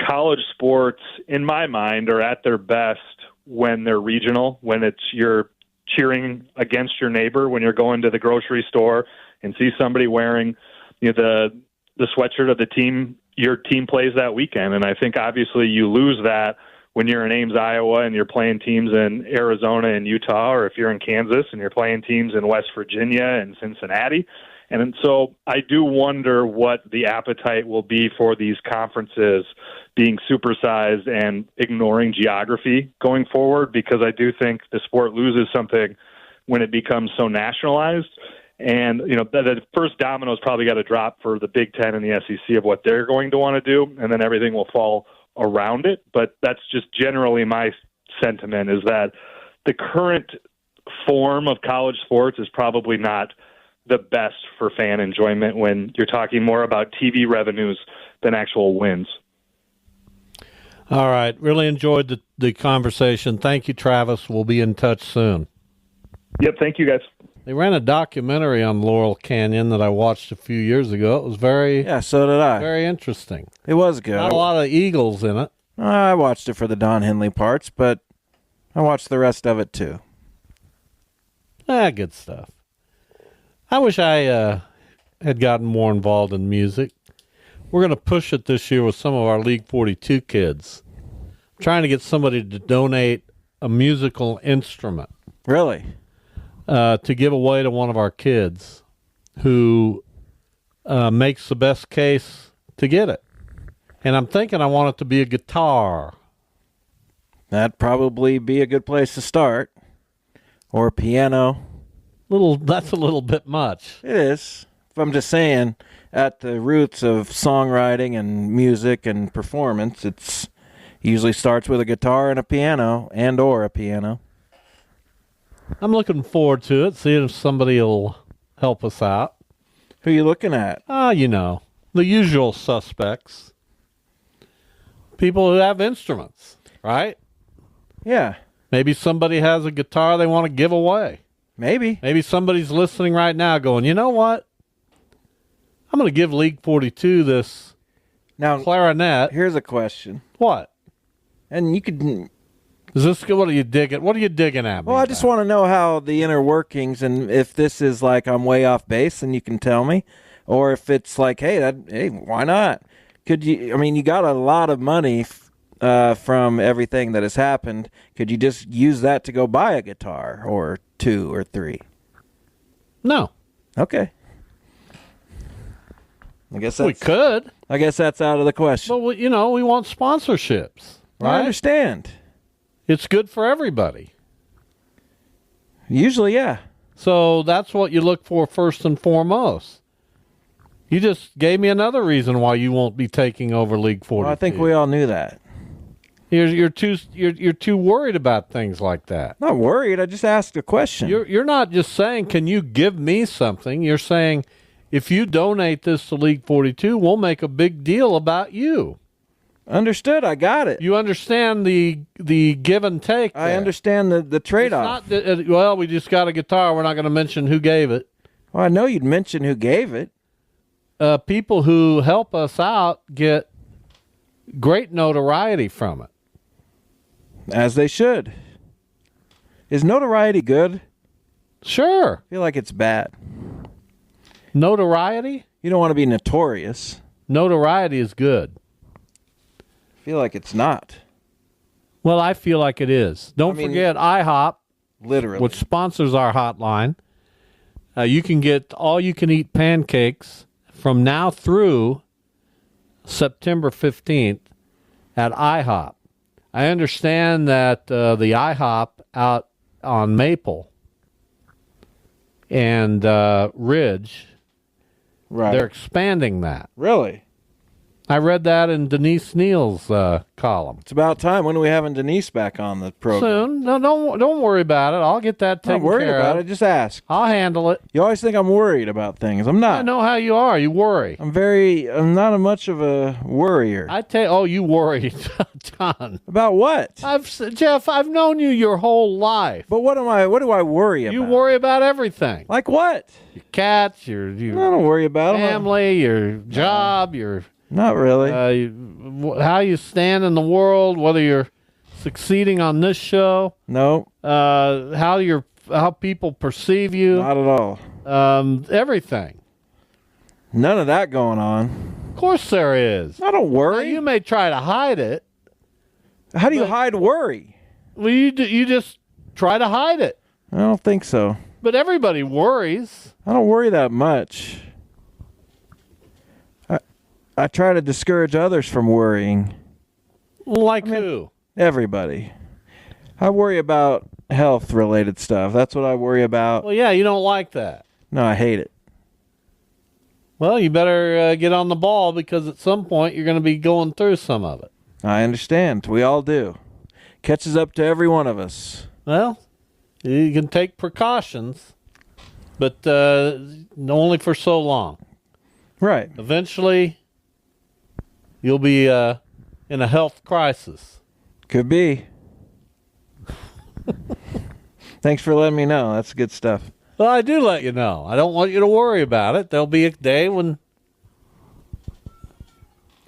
college sports, in my mind, are at their best when they're regional, when you're cheering against your neighbor, when you're going to the grocery store and see somebody wearing the sweatshirt of the team your team plays that weekend. And I think obviously you lose that when you're in Ames, Iowa, and you're playing teams in Arizona and Utah, or if you're in Kansas and you're playing teams in West Virginia and Cincinnati. And so I do wonder what the appetite will be for these conferences being supersized and ignoring geography going forward, because I do think the sport loses something when it becomes so nationalized. And, the first domino's probably got to drop for the Big Ten and the SEC of what they're going to want to do, and then everything will fall around it. But that's just generally my sentiment, is that the current form of college sports is probably not the best for fan enjoyment when you're talking more about TV revenues than actual wins. All right. Really enjoyed the conversation. Thank you, Travis. We'll be in touch soon. Yep. Thank you, guys. They ran a documentary on Laurel Canyon that I watched a few years ago. It was so did I. Very interesting. It was good. Not a lot of eagles in it. I watched it for the Don Henley parts, but I watched the rest of it too. Good stuff. I wish I had gotten more involved in music. We're going to push it this year with some of our League 42 kids. I'm trying to get somebody to donate a musical instrument. Really? To give away to one of our kids who makes the best case to get it. And I'm thinking I want it to be a guitar. That'd probably be a good place to start. Or a piano. That's a little bit much. It is. If I'm just saying, at the roots of songwriting and music and performance, it's usually starts with a guitar and a piano, or a piano. I'm looking forward to it, seeing if somebody will help us out. Who are you looking at? The usual suspects. People who have instruments, right? Yeah. Maybe somebody has a guitar they want to give away. Maybe somebody's listening right now going, you know what? I'm going to give League 42 this clarinet. Here's a question. What? And you could... Is this, what are you digging? What are you digging at? Well, I just want to know how the inner workings, and if this is like I'm way off base, and you can tell me, or if it's like, hey, why not? Could you? I mean, you got a lot of money from everything that has happened. Could you just use that to go buy a guitar or 2 or 3? No. Okay. I guess we could. I guess that's out of the question. But we want sponsorships. Right? I understand. It's good for everybody. Usually, yeah. So that's what you look for first and foremost. You just gave me another reason why you won't be taking over League 42. Well, I think we all knew that. You're too worried about things like that. Not worried. I just asked a question. You're not just saying, can you give me something? You're saying, if you donate this to League 42, we'll make a big deal about you. Understood. I got it. You understand the give and take there. I understand the trade-off. Well, we just got a guitar. We're not going to mention who gave it. Well, I know you'd mention who gave it. People who help us out get great notoriety from it. As they should. Is notoriety good? Sure. I feel like it's bad. Notoriety? You don't want to be notorious. Notoriety is good. I feel like it's not. Well, I feel like it is. Don't forget IHOP, literally, which sponsors our hotline. You can get all-you-can-eat pancakes from now through September 15th at IHOP. I understand that the IHOP out on Maple and Ridge, right, they're expanding that. Really? I read that in Denise Neal's column. It's about time. When are we having Denise back on the program? Soon. No, don't worry about it. I'll get that taken care of. Not worried about it. Just ask. I'll handle it. You always think I'm worried about things. I'm not. I know how you are. You worry. I'm not much of a worrier. You worry a ton. About what? Jeff, I've known you your whole life. But what do I worry about? You worry about everything. Like what? Your cats, your I don't worry about family, your job, your... Not really. How you stand in the world, whether you're succeeding on this show. No. How people perceive you. Not at all. Everything. None of that going on. Of course there is. I don't worry. Now, you may try to hide it. How do you hide worry? Well, you just try to hide it. I don't think so. But everybody worries. I don't worry that much. I try to discourage others from worrying. Like who? Everybody. I worry about health-related stuff. That's what I worry about. Well, yeah, you don't like that. No, I hate it. Well, you better get on the ball because at some point you're going to be going through some of it. I understand. We all do. Catches up to every one of us. Well, you can take precautions, but only for so long. Right. Eventually, you'll be in a health crisis. Could be. Thanks for letting me know. That's good stuff. Well, I do let you know. I don't want you to worry about it. There'll be a day when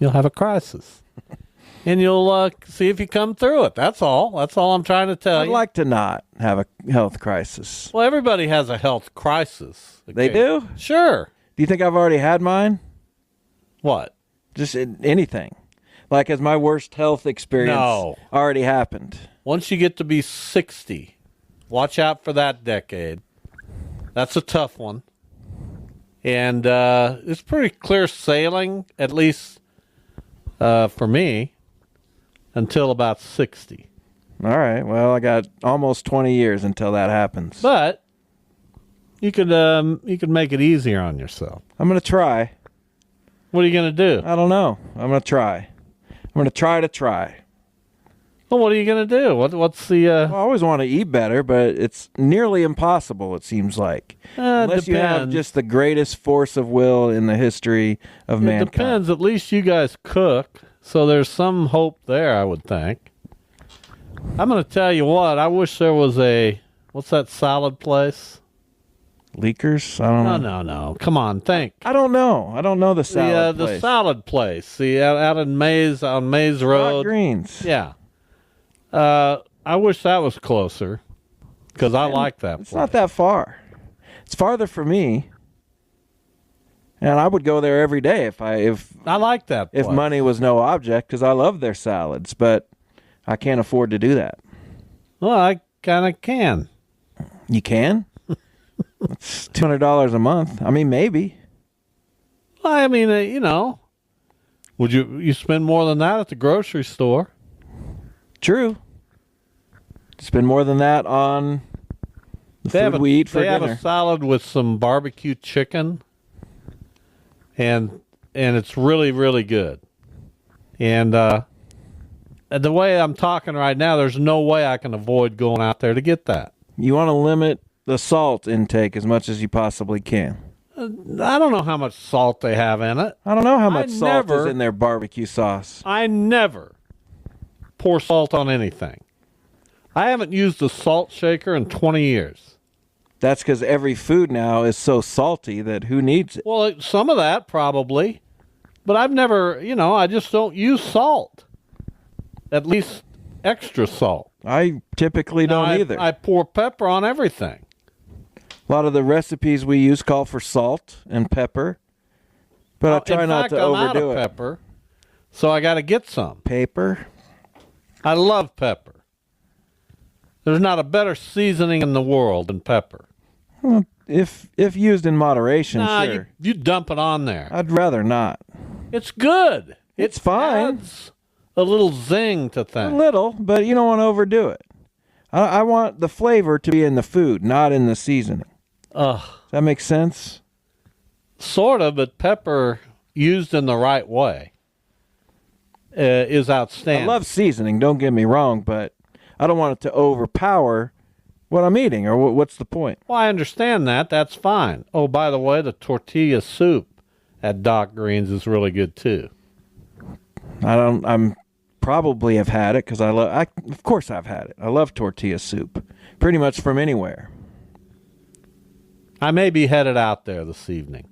you'll have a crisis. And you'll see if you come through it. That's all. That's all I'm trying to tell you. I'd like to not have a health crisis. Well, everybody has a health crisis. They do? Sure. Do you think I've already had mine? What? Just anything. Like, has my worst health experience already happened? Once you get to be 60, watch out for that decade. That's a tough one. And it's pretty clear sailing, at least for me, until about 60. All right. Well, I got almost 20 years until that happens. But you could make it easier on yourself. I'm going to try. What are you going to do? I don't know. I'm going to try. I'm going to try. Well, what are you going to do? What's the... Well, I always want to eat better, but it's nearly impossible, it seems like. Unless you have just the greatest force of will in the history of mankind. It depends. At least you guys cook, so there's some hope there, I would think. I'm going to tell you what. I wish there was what's that salad place? Leakers? I don't know. No. Come on, think. I don't know. I don't know the salad place. The salad place. See, out in Maze, on Maze Road. Rock Greens. Yeah. I wish that was closer because I like that place. It's not that far. It's farther for me. And I would go there every day if I like that place. If money was no object, because I love their salads, but I can't afford to do that. Well, I kind of can. You can? It's $200 a month. I mean, maybe. Well, I mean, would you spend more than that at the grocery store? True. Spend more than that on the food we eat for dinner. They have a salad with some barbecue chicken, and it's really, really good. And the way I'm talking right now, there's no way I can avoid going out there to get that. You want to limit the salt intake as much as you possibly can. I don't know how much salt they have in it. I don't know how much salt is in their barbecue sauce. I never pour salt on anything. I haven't used a salt shaker in 20 years. That's because every food now is so salty that who needs it? Well, some of that probably. But I've never, I just don't use salt. At least extra salt. I typically don't either. I pour pepper on everything. A lot of the recipes we use call for salt and pepper. But I try not to overdo I'm out of pepper, so I got to get some. Pepper? I love pepper. There's not a better seasoning in the world than pepper. Well, if used in moderation, sure. You dump it on there. I'd rather not. It's good. It's fine. Adds a little zing to things. A little, but you don't want to overdo it. I want the flavor to be in the food, not in the seasoning. Does that make sense? Sort of, but pepper used in the right way is outstanding. I love seasoning, don't get me wrong, but I don't want it to overpower what I'm eating, or what's the point? Well, I understand that. That's fine. Oh, by the way, the tortilla soup at Doc Green's is really good, too. I'm probably have had it because of course I've had it. I love tortilla soup pretty much from anywhere. I may be headed out there this evening.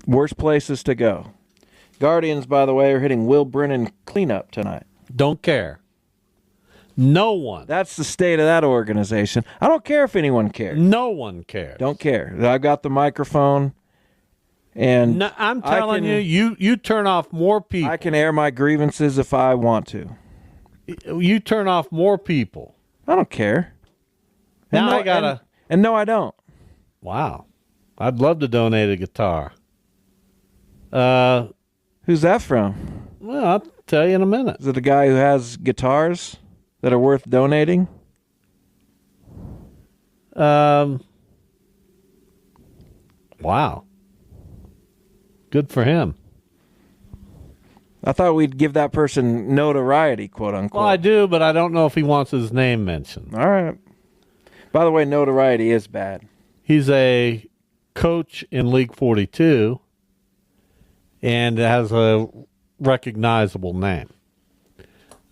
Worst places to go. Guardians, by the way, are hitting Will Brennan cleanup tonight. Don't care. No one. That's the state of that organization. I don't care if anyone cares. No one cares. Don't care. I've got the microphone. And no, I'm telling you turn off more people. I can air my grievances if I want to. You turn off more people. I don't care. Now I gotta. And no, I don't. Wow. I'd love to donate a guitar. Who's that from? Well, I'll tell you in a minute. Is it a guy who has guitars that are worth donating? Wow. Good for him. I thought we'd give that person notoriety, quote unquote. Well, I do, but I don't know if he wants his name mentioned. All right. By the way, notoriety is bad. He's a coach in League 42 and has a recognizable name.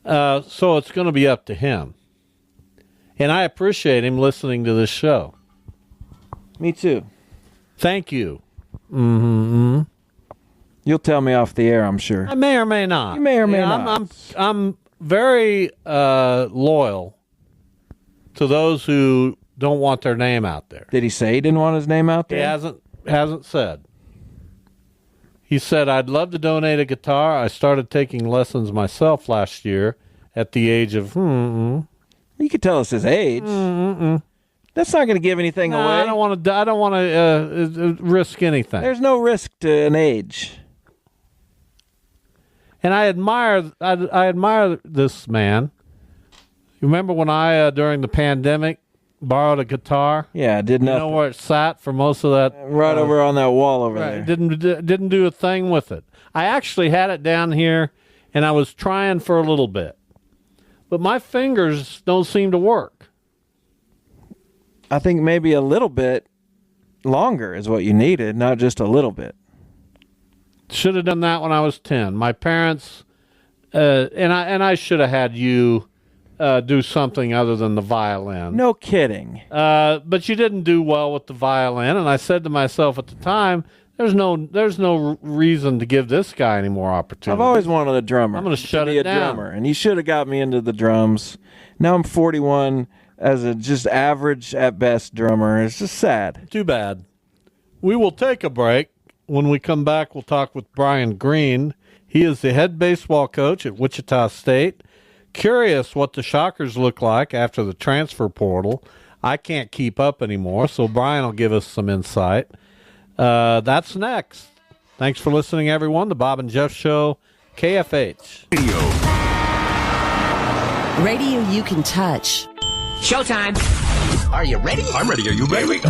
So it's going to be up to him. And I appreciate him listening to this show. Me too. Thank you. Mm-hmm. You'll tell me off the air, I'm sure. I may or may not. You may or may not. I'm very loyal to those who don't want their name out there. Did he say he didn't want his name out there? He hasn't said. He said, I'd love to donate a guitar. I started taking lessons myself last year at the age of... You could tell us his age. That's not going to give anything away. I don't want to risk anything. There's no risk to an age. And I admire this man. You remember when I, during the pandemic, borrowed a guitar? Yeah, did nothing. You know where it sat for most of that? Right over on that wall over there. Didn't do a thing with it. I actually had it down here, and I was trying for a little bit. But my fingers don't seem to work. I think maybe a little bit longer is what you needed, not just a little bit. Should have done that when I was 10. My parents, and I should have had you do something other than the violin. No kidding. But you didn't do well with the violin, and I said to myself at the time, there's no reason to give this guy any more opportunity. I've always wanted a drummer. I'm going to shut it down. Drummer, and you should have got me into the drums. Now I'm 41 as a just average at best drummer. It's just sad. Too bad. We will take a break. When we come back, we'll talk with Brian Green. He is the head baseball coach at Wichita State. Curious what the Shockers look like after the transfer portal. I can't keep up anymore, so Brian will give us some insight. That's next. Thanks for listening, everyone. The Bob and Jeff Show, KFH. Radio you can touch. Showtime. Are you ready? I'm ready. Are you ready?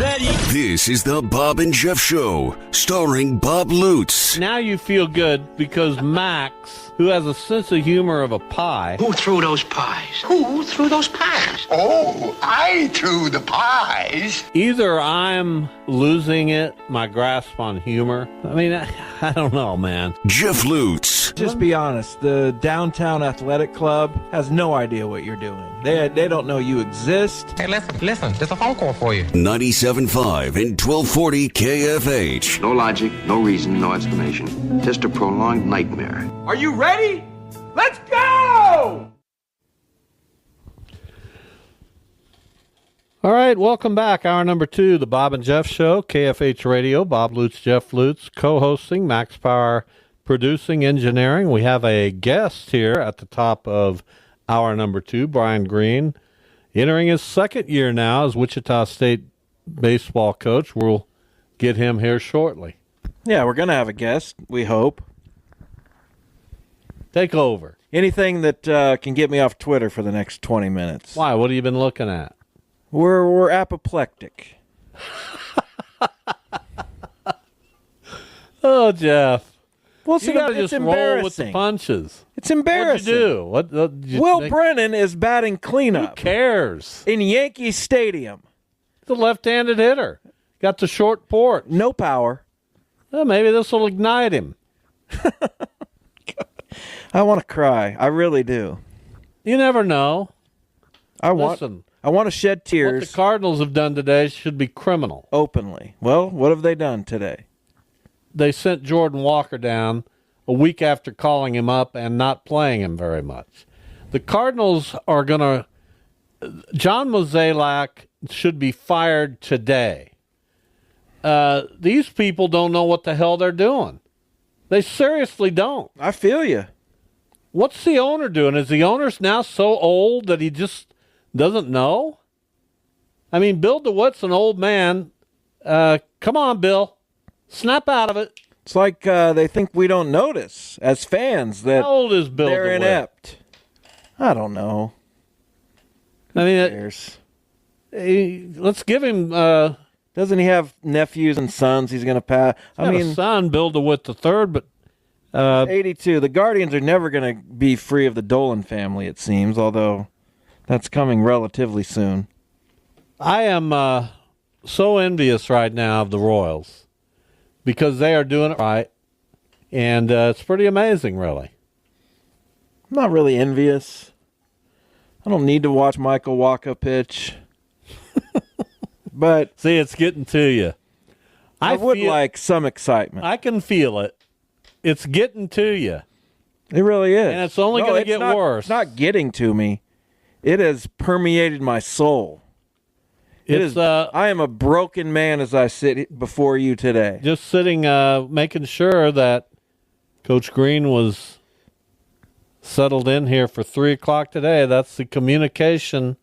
This is the Bob and Jeff Show, starring Bob Lutz. Now you feel good because Max, who has a sense of humor of a pie. Who threw those pies? Who threw those pies? Oh, I threw the pies. Either I'm losing it, my grasp on humor. I mean, I don't know, man. Jeff Lutz. Just be honest. The Downtown Athletic Club has no idea what you're doing. They don't know you exist. Hey, listen. There's a phone call for you. 97.5 and 1240 KFH. No logic, no reason, no explanation. Just a prolonged nightmare. Are you ready? Let's go! All right, welcome back. Hour number 2, the Bob and Jeff Show, KFH Radio. Bob Lutz, Jeff Lutz, co-hosting, Max Power producing, engineering. We have a guest here at the top of hour number 2, Brian Green, entering his second year now as Wichita State baseball coach. We'll get him here shortly. Yeah, we're going to have a guest, we hope. Take over. Anything that can get me off Twitter for the next 20 minutes. Why? What have you been looking at? We're apoplectic. Oh, Jeff. Well, you got to just roll with the punches. It's embarrassing. What'd you do? Will Brennan is batting cleanup. Who cares? In Yankee Stadium. He's a left-handed hitter. Got the short port. No power. Well, maybe this will ignite him. I want to cry. I really do. You never know. I want to shed tears. What the Cardinals have done today should be criminal. Openly. Well, what have they done today? They sent Jordan Walker down a week after calling him up and not playing him very much. The Cardinals are going to... John Mozeliak should be fired today. These people don't know what the hell they're doing. They seriously don't. I feel you. What's the owner doing? Is the owner now so old that he just doesn't know? I mean, Bill DeWitt's an old man. Come on, Bill. Snap out of it. It's like they think we don't notice as fans that How old is Bill they're DeWitt? inept. I don't know. I mean, let's give him... Doesn't he have nephews and sons he's going to pass? I mean, a son, Bill DeWitt III, but... 82. The Guardians are never going to be free of the Dolan family, it seems, although that's coming relatively soon. I am so envious right now of the Royals because they are doing it right, and it's pretty amazing, really. I'm not really envious. I don't need to watch Michael Wacha pitch. But see, it's getting to you. I would like some excitement. I can feel it. It's getting to you. It really is. And it's only going to get worse. It's not getting to me. It has permeated my soul. I am a broken man as I sit before you today. Just sitting, making sure that Coach Green was settled in here for 3 o'clock today. That's the communication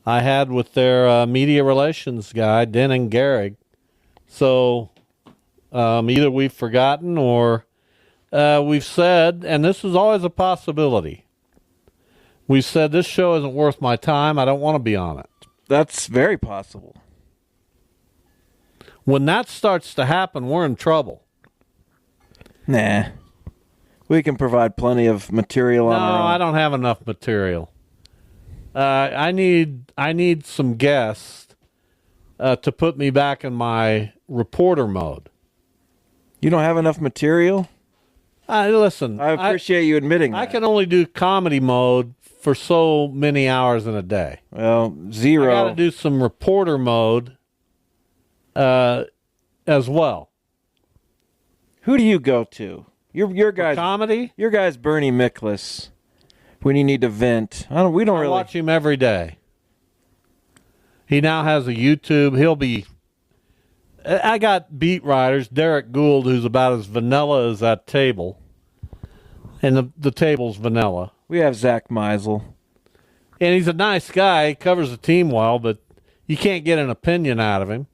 I had with their media relations guy, Denning Gehrig. So either we've forgotten or we've said, and this is always a possibility, we've said this show isn't worth my time. I don't want to be on it. That's very possible. When that starts to happen, we're in trouble. Nah. We can provide plenty of material on our own. No, I don't have enough material. I need some guests to put me back in my reporter mode. You don't have enough material? Listen. I appreciate you admitting that. I can only do comedy mode for so many hours in a day. Well, 0. I got to do some reporter mode as well. Who do you go to? Your guy's comedy? Your guy's Bernie Miklasz. When you need to vent. I watch him every day. He now has a YouTube. I got beat writers, Derek Gould, who's about as vanilla as that table. And the table's vanilla. We have Zach Meisel. And he's a nice guy. He covers the team well, but you can't get an opinion out of him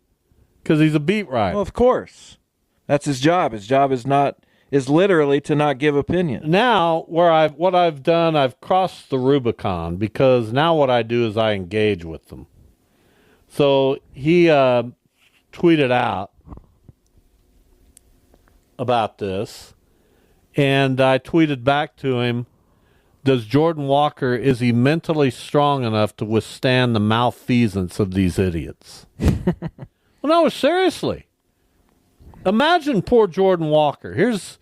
because he's a beat writer. Well, of course. That's his job. His job is literally to not give opinion. Now, what I've done, I've crossed the Rubicon because now what I do is I engage with them. So he tweeted out about this, and I tweeted back to him, does Jordan Walker, is he mentally strong enough to withstand the malfeasance of these idiots? Well, no, seriously. Imagine poor Jordan Walker. Here's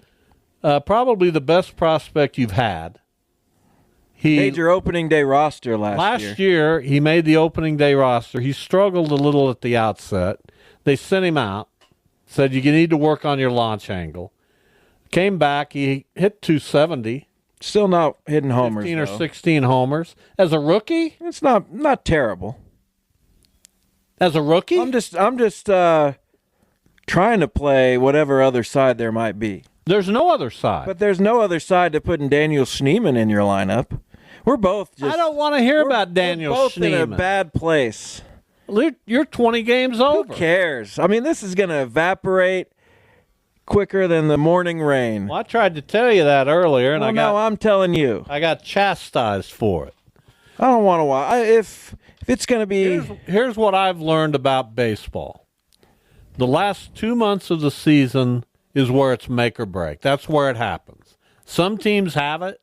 probably the best prospect you've had. He made your opening day roster last year. Last year, he made the opening day roster. He struggled a little at the outset. They sent him out, said you need to work on your launch angle. Came back, he hit 270. Still not hitting homers, 15 or 16 homers. As a rookie? It's not terrible. As a rookie? I'm just trying to play whatever other side there might be. There's no other side. But there's no other side to putting Daniel Schneemann in your lineup. We're both just... I don't want to hear about Daniel Schneemann. We're both Schneemann. in a bad place. You're 20 games over. Who cares? I mean, this is going to evaporate quicker than the morning rain. Well, I tried to tell you that earlier, and I'm telling you. I got chastised for it. I don't want to watch. If it's going to be... Here's what I've learned about baseball. The last 2 months of the season is where it's make or break. That's where it happens. Some teams have it,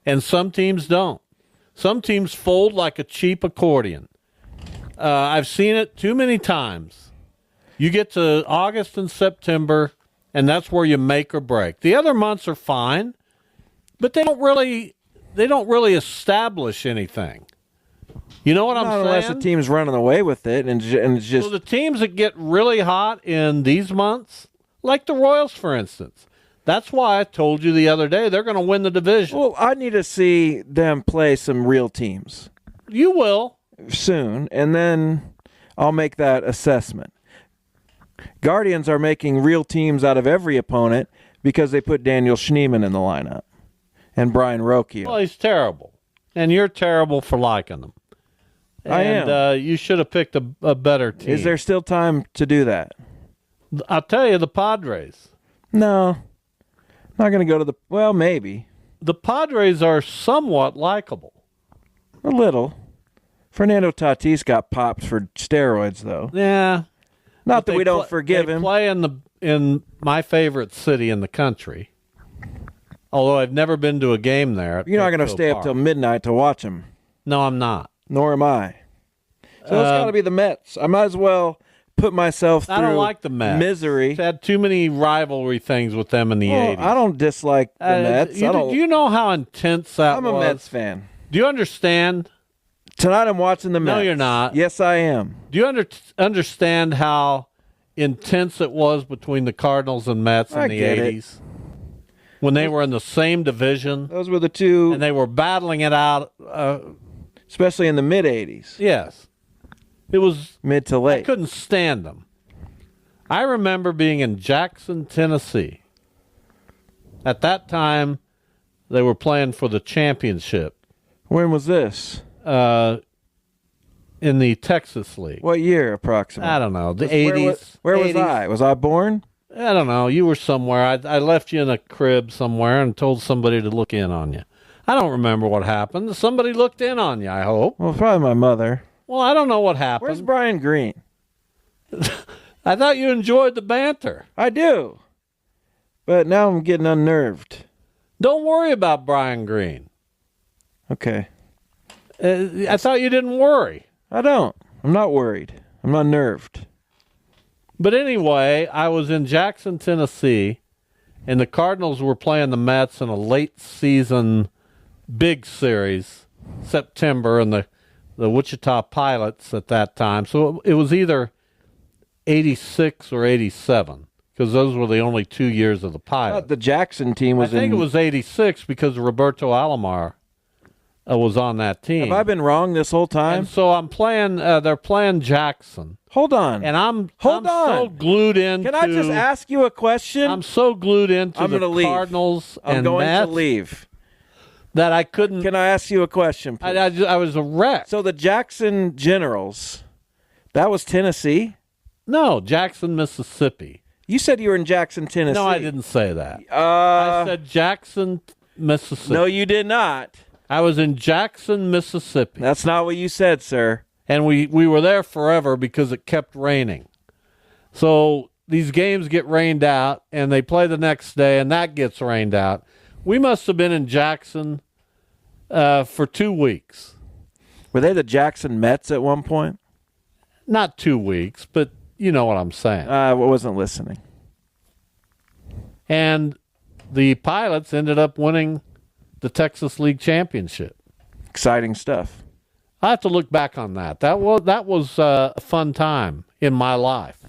and some teams don't. Some teams fold like a cheap accordion. I've seen it too many times. You get to August and September, and that's where you make or break. The other months are fine, but they don't really establish anything. You know what I'm saying? Unless the team's running away with it, and it's just... So the teams that get really hot in these months, like the Royals, for instance, that's why I told you the other day they're going to win the division. Well, I need to see them play some real teams. You will. Soon, and then I'll make that assessment. Guardians are making real teams out of every opponent because they put Daniel Schneemann in the lineup. And Brian Rocchio. Well, he's terrible. And you're terrible for liking him. I am. And you should have picked a better team. Is there still time to do that? I'll tell you, the Padres. No. Not going to go to the... Well, maybe. The Padres are somewhat likable. A little. Fernando Tatis got popped for steroids, though. Yeah. Not that we don't forgive him. They play in my favorite city in the country. Although I've never been to a game there. You're not going to stay up till midnight to watch him. No, I'm not. Nor am I. So it's got to be the Mets. I might as well put myself through I don't like the Mets. Misery. I've had too many rivalry things with them in the 80s. I don't dislike the Mets. Do you know how intense that was? I'm a Mets fan. Do you understand? Tonight I'm watching the Mets. No, you're not. Yes, I am. Do you understand how intense it was between the Cardinals and Mets in the 80s? When they were in the same division. Those were the two. And they were battling it out. Especially in the mid-'80s. Yes. It was... Mid to late. I couldn't stand them. I remember being in Jackson, Tennessee. At that time, they were playing for the championship. When was this? In the Texas League. What year, approximately? I don't know. The 80s. Where was I? Was I born? I don't know. You were somewhere. I left you in a crib somewhere and told somebody to look in on you. I don't remember what happened. Somebody looked in on you, I hope. Well, probably my mother. Well, I don't know what happened. Where's Brian Green? I thought you enjoyed the banter. I do. But now I'm getting unnerved. Don't worry about Brian Green. Okay. I thought you didn't worry. I don't. I'm not worried. I'm unnerved. But anyway, I was in Jackson, Tennessee, and the Cardinals were playing the Mets in a late season big series, September, and the Wichita Pilots at that time. So it was either 86 or 87, because those were the only 2 years of the Pilots. The Jackson team was I think it was 86 because Roberto Alomar was on that team. Have I been wrong this whole time? And so I'm playing, they're playing Jackson. Hold on. And I'm so glued into... Can I just ask you a question? I'm so glued into the Cardinals and Mets. I'm going to leave. That I couldn't... Can I ask you a question, please? I was a wreck. So the Jackson Generals, that was Tennessee? No, Jackson, Mississippi. You said you were in Jackson, Tennessee. No, I didn't say that. I said Jackson, Mississippi. No, you did not. I was in Jackson, Mississippi. That's not what you said, sir. And we were there forever because it kept raining. So these games get rained out, and they play the next day, and that gets rained out. We must have been in Jackson for 2 weeks. Were they the Jackson Mets at one point? Not 2 weeks, but you know what I'm saying. I wasn't listening. And the Pilots ended up winning the Texas League Championship. Exciting stuff. I have to look back on that. That was a fun time in my life.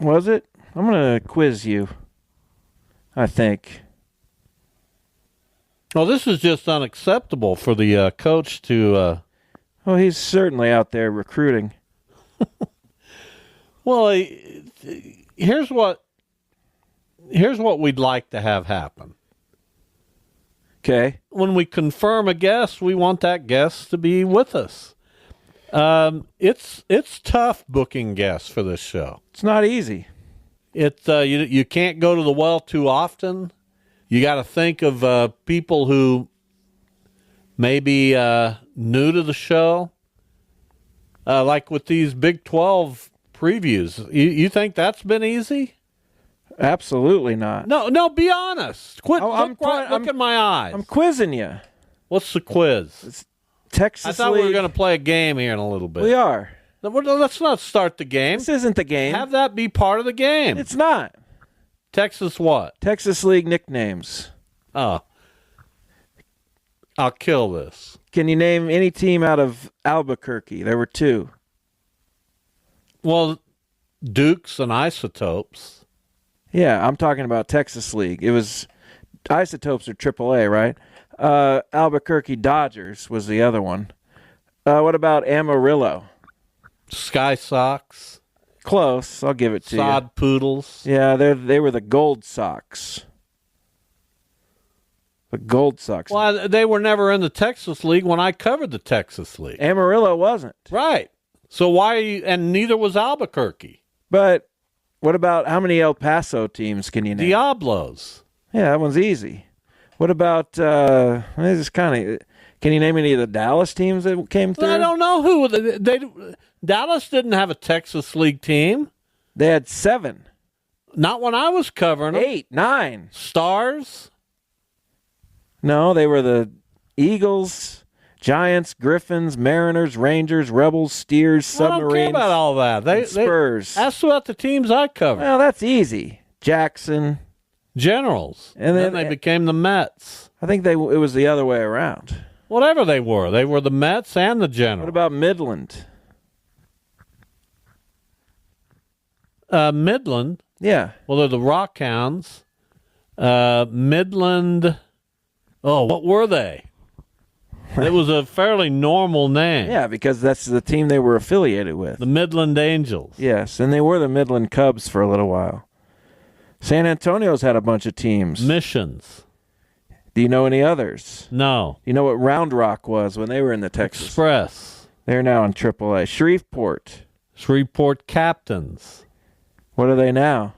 Was it? I'm going to quiz you, I think. Well, this is just unacceptable for the coach to... Well, he's certainly out there recruiting. Well, here's what we'd like to have happen. Okay. When we confirm a guest, we want that guest to be with us. It's tough booking guests for this show. It's not easy. You can't go to the well too often. You got to think of people who may be new to the show. Like with these Big 12 previews. You think that's been easy? Absolutely not. No, be honest. Quit. Look at my eyes. I'm quizzing you. What's the quiz? It's Texas I thought League. we were going to play a game here in a little bit. We are. Let's not start the game. This isn't the game. Have that be part of the game. It's not. Texas what? Texas League nicknames. Oh. I'll kill this. Can you name any team out of Albuquerque? There were 2. Well, Dukes and Isotopes. Yeah, I'm talking about Texas League. It was Isotopes are AAA, right? Albuquerque Dodgers was the other one. What about Amarillo? Sky Sox. Close. I'll give it to you. Sod Poodles. Yeah, they were the Gold Sox. But gold sucks. Well, they were never in the Texas League when I covered the Texas League. Amarillo wasn't. Right. So why are you, and neither was Albuquerque. But what about how many El Paso teams can you name? Diablos. Yeah, that one's easy. What about, this is kind of, can you name any of the Dallas teams that came through? I don't know who. Dallas didn't have a Texas League team. They had 7. Not when I was covering them. 8, 9. Stars? No, they were the Eagles, Giants, Griffins, Mariners, Rangers, Rebels, Steers, Submarines. I don't care about all that. Spurs. Ask about the teams I covered. Well, that's easy. Jackson. Generals. And then they became the Mets. I think it was the other way around. Whatever they were. They were the Mets and the Generals. What about Midland? Midland? Yeah. Well, they're the Rockhounds. Midland. Oh, what were they? It was a fairly normal name. Yeah, because that's the team they were affiliated with. The Midland Angels. Yes, and they were the Midland Cubs for a little while. San Antonio's had a bunch of teams. Missions. Do you know any others? No. Do you know what Round Rock was when they were in the Texas? Express. They're now in AAA. Shreveport Captains. What are they now?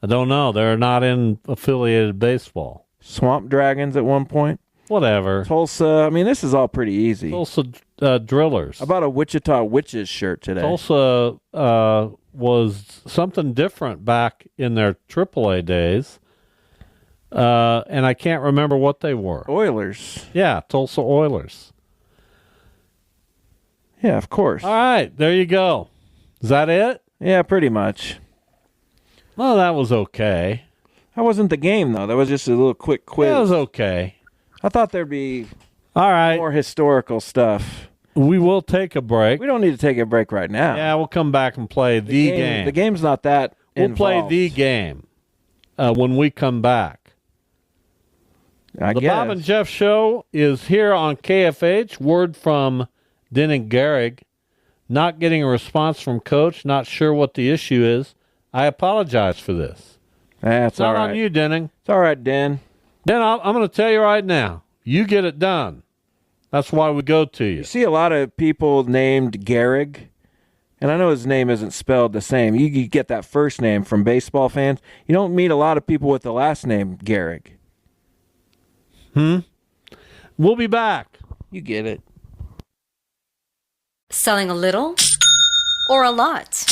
I don't know. They're not in affiliated baseball. Swamp Dragons at one point? Whatever. Tulsa. I mean, this is all pretty easy. Tulsa Drillers. How about a Wichita Witches shirt today? Tulsa was something different back in their AAA days. And I can't remember what they were. Oilers. Yeah, Tulsa Oilers. Yeah, of course. All right, there you go. Is that it? Yeah, pretty much. Well, that was okay. That wasn't the game, though. That was just a little quick quiz. That was okay. I thought there'd be all right more historical stuff. We will take a break. We don't need to take a break right now. Yeah, we'll come back and play the game. The game's not that We'll play the game when we come back. The Bob and Jeff Show is here on KFH. Word from Denning Gehrig. Not getting a response from Coach. Not sure what the issue is. I apologize for this. That's all right. It's not on you, Denning. It's all right, Den. Den, I'm going to tell you right now. You get it done. That's why we go to you. You see a lot of people named Gehrig, and I know his name isn't spelled the same. You get that first name from baseball fans. You don't meet a lot of people with the last name Gehrig. We'll be back. You get it. Selling a little or a lot?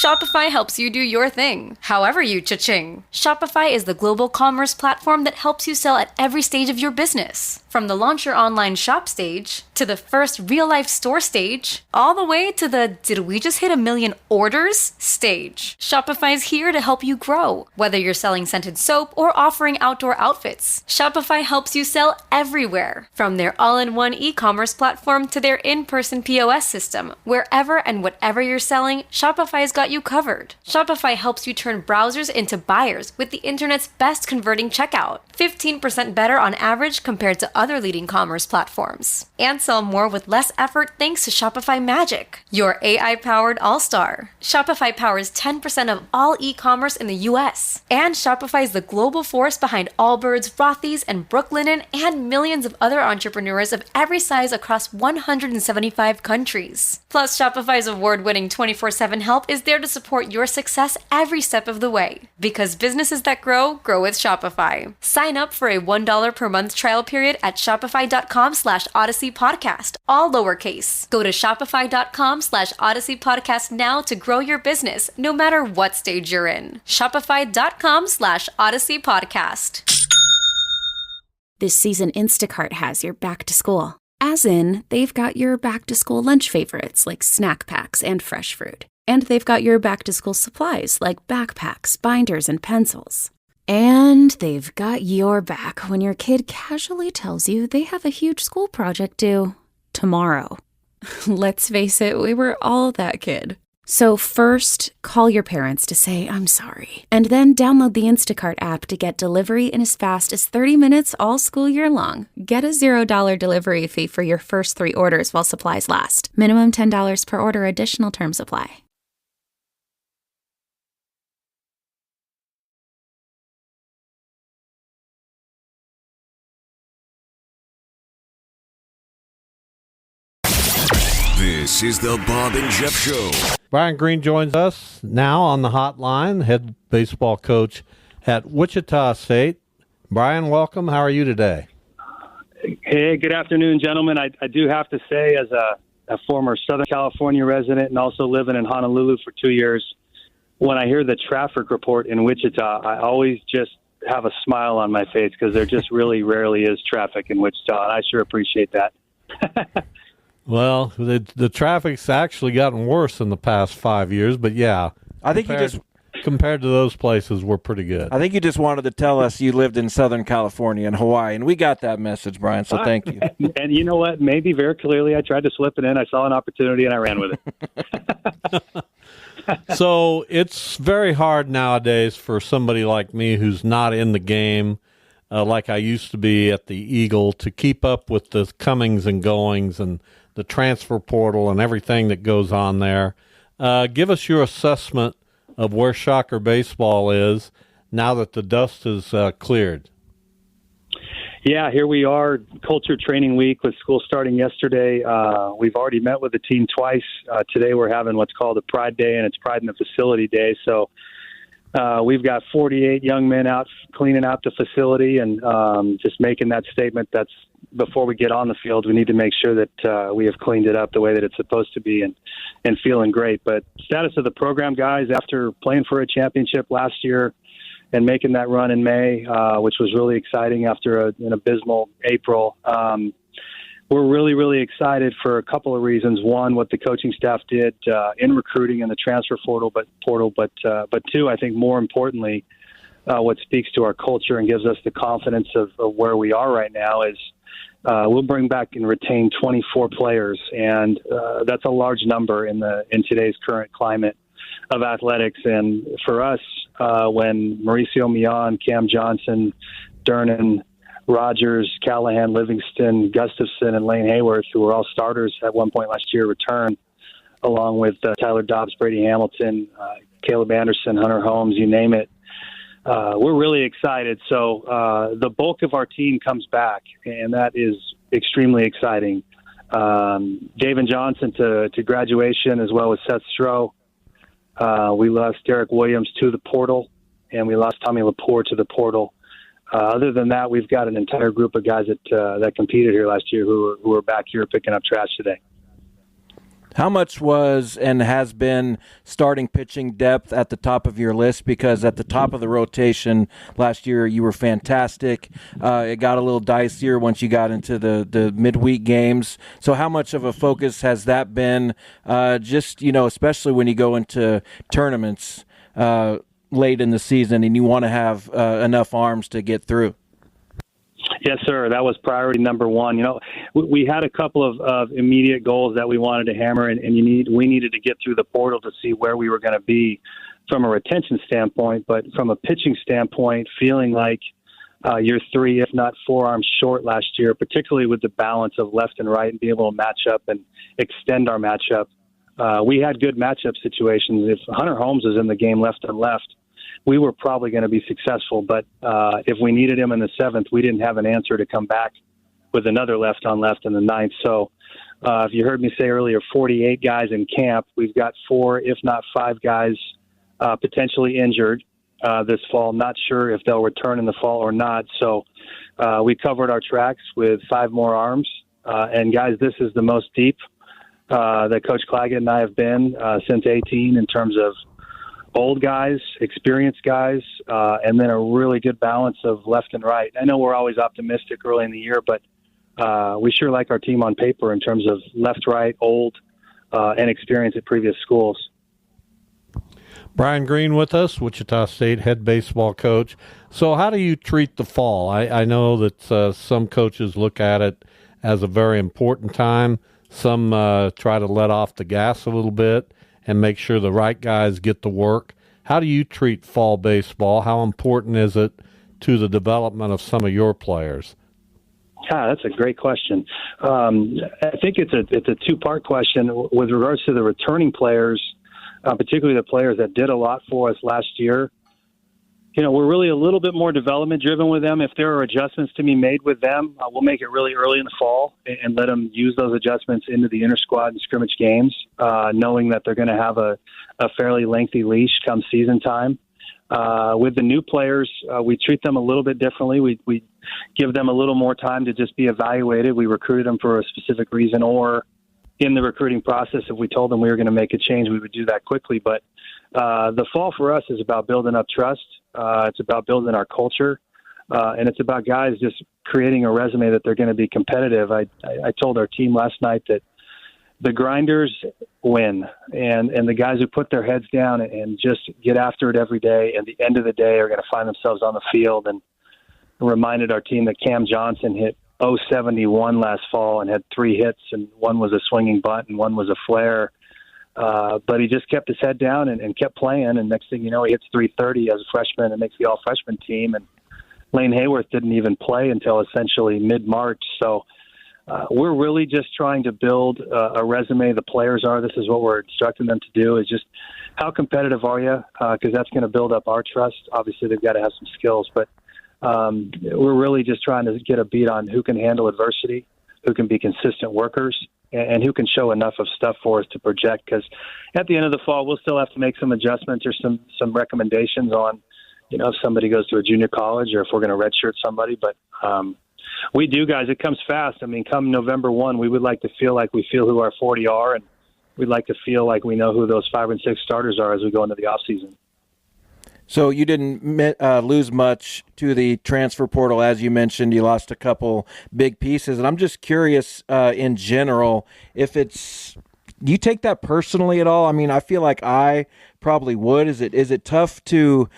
Shopify helps you do your thing, however you cha-ching. Shopify is the global commerce platform that helps you sell at every stage of your business. From the launch your online shop stage, to the first real-life store stage, all the way to the did we just hit 1 million orders stage. Shopify's here to help you grow. Whether you're selling scented soap or offering outdoor outfits, Shopify helps you sell everywhere. From their all-in-one e-commerce platform to their in-person POS system, wherever and whatever you're selling, Shopify's got you covered. Shopify helps you turn browsers into buyers with the internet's best converting checkout. 15% better on average compared to other leading commerce platforms. And sell more with less effort thanks to Shopify Magic, your AI-powered all-star. Shopify powers 10% of all e-commerce in the US. And Shopify is the global force behind Allbirds, Rothy's, and Brooklinen, and millions of other entrepreneurs of every size across 175 countries. Plus, Shopify's award-winning 24/7 help is there to support your success every step of the way. Because businesses that grow, grow with Shopify. Sign up for a $1 per month trial period at shopify.com/Odyssey Podcast, all lowercase. Go to shopify.com/Odyssey Podcast now to grow your business, no matter what stage you're in. Shopify.com/Odyssey Podcast. This season, Instacart has your back to school. As in, they've got your back to school lunch favorites like snack packs and fresh fruit. And they've got your back to school supplies like backpacks, binders, and pencils. And they've got your back when your kid casually tells you they have a huge school project due tomorrow. Let's face it, we were all that kid. So first, call your parents to say, I'm sorry. And then download the Instacart app to get delivery in as fast as 30 minutes all school year long. Get a $0 delivery fee for your first 3 orders while supplies last. Minimum $10 per order. Additional terms apply. This is the Bob and Jeff Show. Brian Green joins us now on the hotline, head baseball coach at Wichita State. Brian, welcome. How are you today? Hey, good afternoon, gentlemen. I do have to say, as a former Southern California resident and also living in Honolulu for 2 years, when I hear the traffic report in Wichita, I always just have a smile on my face because there just really rarely is traffic in Wichita, and I sure appreciate that. Well, the traffic's actually gotten worse in the past 5 years, but yeah, I think compared to those places, we're pretty good. I think you just wanted to tell us you lived in Southern California and Hawaii, and we got that message, Brian, so thank you. And you know what? Maybe very clearly I tried to slip it in. I saw an opportunity, and I ran with it. So it's very hard nowadays for somebody like me who's not in the game, like I used to be at the Eagle, to keep up with the comings and goings and the transfer portal and everything that goes on there. Give us your assessment of where Shocker baseball is now that the dust is cleared. Yeah, here we are, Culture Training Week with school starting yesterday. We've already met with the team twice. Today we're having what's called a Pride Day, and it's Pride in the Facility Day. So we've got 48 young men out cleaning out the facility and just making that statement that's before we get on the field, we need to make sure that we have cleaned it up the way that it's supposed to be and feeling great. But status of the program, guys, after playing for a championship last year and making that run in May, which was really exciting after an abysmal April, we're really, really excited for a couple of reasons. One, what the coaching staff did in recruiting and the transfer portal, but two, I think more importantly, what speaks to our culture and gives us the confidence of where we are right now is we'll bring back and retain 24 players, and that's a large number in today's current climate of athletics. And for us, when Mauricio Millan, Cam Johnson, Dernan, Rogers, Callahan, Livingston, Gustafson, and Lane Hayworth, who were all starters at one point last year, return, along with Tyler Dobbs, Brady Hamilton, Caleb Anderson, Hunter Holmes, you name it. We're really excited. So the bulk of our team comes back, and that is extremely exciting. David Johnson to graduation, as well as Seth Stroh. We lost Derek Williams to the portal, and we lost Tommy Lepore to the portal. Other than that, we've got an entire group of guys that competed here last year who are back here picking up trash today. How much was and has been starting pitching depth at the top of your list? Because at the top of the rotation last year, you were fantastic. It got a little dicier once you got into the midweek games. So how much of a focus has that been, especially when you go into tournaments late in the season and you want to have enough arms to get through? Yes, sir. That was priority number one. We had a couple of immediate goals that we wanted to hammer, and we needed to get through the portal to see where we were going to be from a retention standpoint. But from a pitching standpoint, feeling like you're 3, if not 4 arms short last year, particularly with the balance of left and right and be able to match up and extend our matchup. We had good matchup situations. If Hunter Holmes is in the game left and left, we were probably going to be successful. But if we needed him in the 7th, we didn't have an answer to come back with another left on left in the 9th. So if you heard me say earlier, 48 guys in camp, we've got 4, if not 5 guys potentially injured this fall. Not sure if they'll return in the fall or not. So we covered our tracks with 5 more arms. And guys, this is the most deep that Coach Claggett and I have been since 18 in terms of old guys, experienced guys, and then a really good balance of left and right. I know we're always optimistic early in the year, but we sure like our team on paper in terms of left, right, old, and experience at previous schools. Brian Green with us, Wichita State head baseball coach. So how do you treat the fall? I know that some coaches look at it as a very important time. Some try to let off the gas a little bit and make sure the right guys get the work. How do you treat fall baseball? How important is it to the development of some of your players? Yeah, that's a great question. I think it's a two-part question with regards to the returning players, particularly the players that did a lot for us last year. we're really a little bit more development driven with them. If there are adjustments to be made with them, we'll make it really early in the fall and let them use those adjustments into the inter-squad and scrimmage games, knowing that they're going to have a fairly lengthy leash come season time. With the new players, we treat them a little bit differently. We give them a little more time to just be evaluated. We recruited them for a specific reason, or in the recruiting process, if we told them we were going to make a change, we would do that quickly. But the fall for us is about building up trust. It's about building our culture, and it's about guys just creating a resume that they're going to be competitive. I told our team last night that the grinders win, and the guys who put their heads down and just get after it every day, at the end of the day, are going to find themselves on the field. And reminded our team that Cam Johnson hit 071 last fall and had 3 hits, and one was a swinging bunt and one was a flare. But he just kept his head down and kept playing, and next thing you know, he hits 330 as a freshman and makes the all-freshman team. And Lane Hayworth didn't even play until essentially mid-March. So we're really just trying to build a resume. The players are. This is what we're instructing them to do, is just how competitive are you, because that's going to build up our trust. Obviously, they've got to have some skills, but we're really just trying to get a beat on who can handle adversity, who can be consistent workers, and who can show enough of stuff for us to project. Because at the end of the fall, we'll still have to make some adjustments or some recommendations on, if somebody goes to a junior college or if we're going to redshirt somebody. But we do, guys. It comes fast. I mean, come November 1, we would like to feel like we feel who our 40 are, and we'd like to feel like we know who those 5 and 6 starters are as we go into the offseason. So you didn't lose much to the transfer portal, as you mentioned. You lost a couple big pieces, and I'm just curious, in general, if it's. Do you take that personally at all? I mean, I feel like I probably would. Is it tough to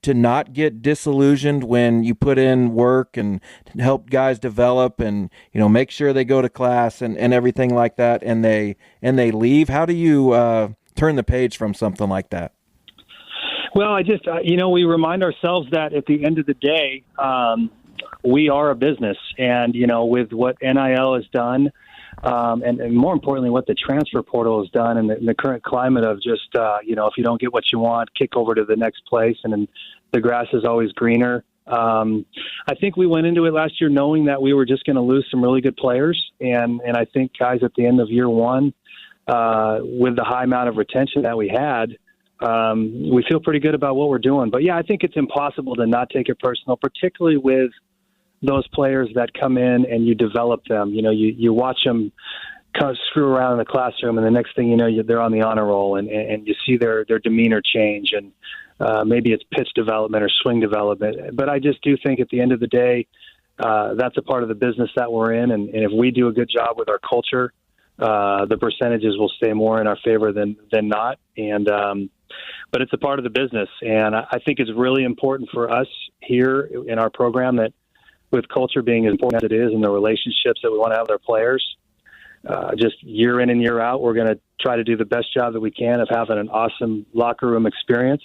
not get disillusioned when you put in work and help guys develop and make sure they go to class and everything like that, and they leave? How do you turn the page from something like that? Well, I just, we remind ourselves that at the end of the day, we are a business. And, with what NIL has done, and more importantly, what the transfer portal has done, and the current climate of just, if you don't get what you want, kick over to the next place, and then the grass is always greener. I think we went into it last year knowing that we were just going to lose some really good players. And I think guys at the end of year one, with the high amount of retention that we had, we feel pretty good about what we're doing. But, yeah, I think it's impossible to not take it personal, particularly with those players that come in and you develop them. You watch them kind of screw around in the classroom, and the next thing you know, they're on the honor roll, and you see their demeanor change, and maybe it's pitch development or swing development. But I just do think at the end of the day, that's a part of the business that we're in, and if we do a good job with our culture, the percentages will stay more in our favor than not. But it's a part of the business, and I think it's really important for us here in our program that, with culture being as important as it is and the relationships that we want to have with our players, just year in and year out, we're going to try to do the best job that we can of having an awesome locker room experience,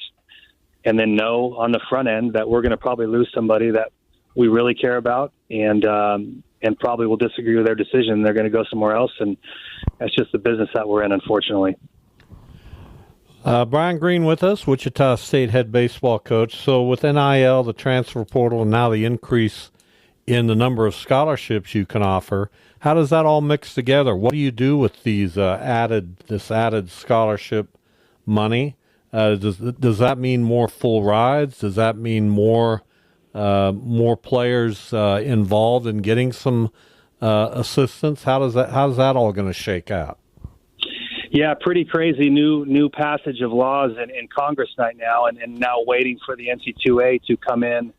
and then know on the front end that we're going to probably lose somebody that we really care about, and probably will disagree with their decision. They're going to go somewhere else, and that's just the business that we're in, unfortunately. Brian Green with us, Wichita State head baseball coach. So with NIL, the transfer portal, and now the increase in the number of scholarships you can offer, how does that all mix together? What do you do with these added scholarship money? Does that mean more full rides? Does that mean more players involved in getting some assistance? How's that all going to shake out? Yeah, pretty crazy new passage of laws in Congress right now, and now waiting for the NC2A to come in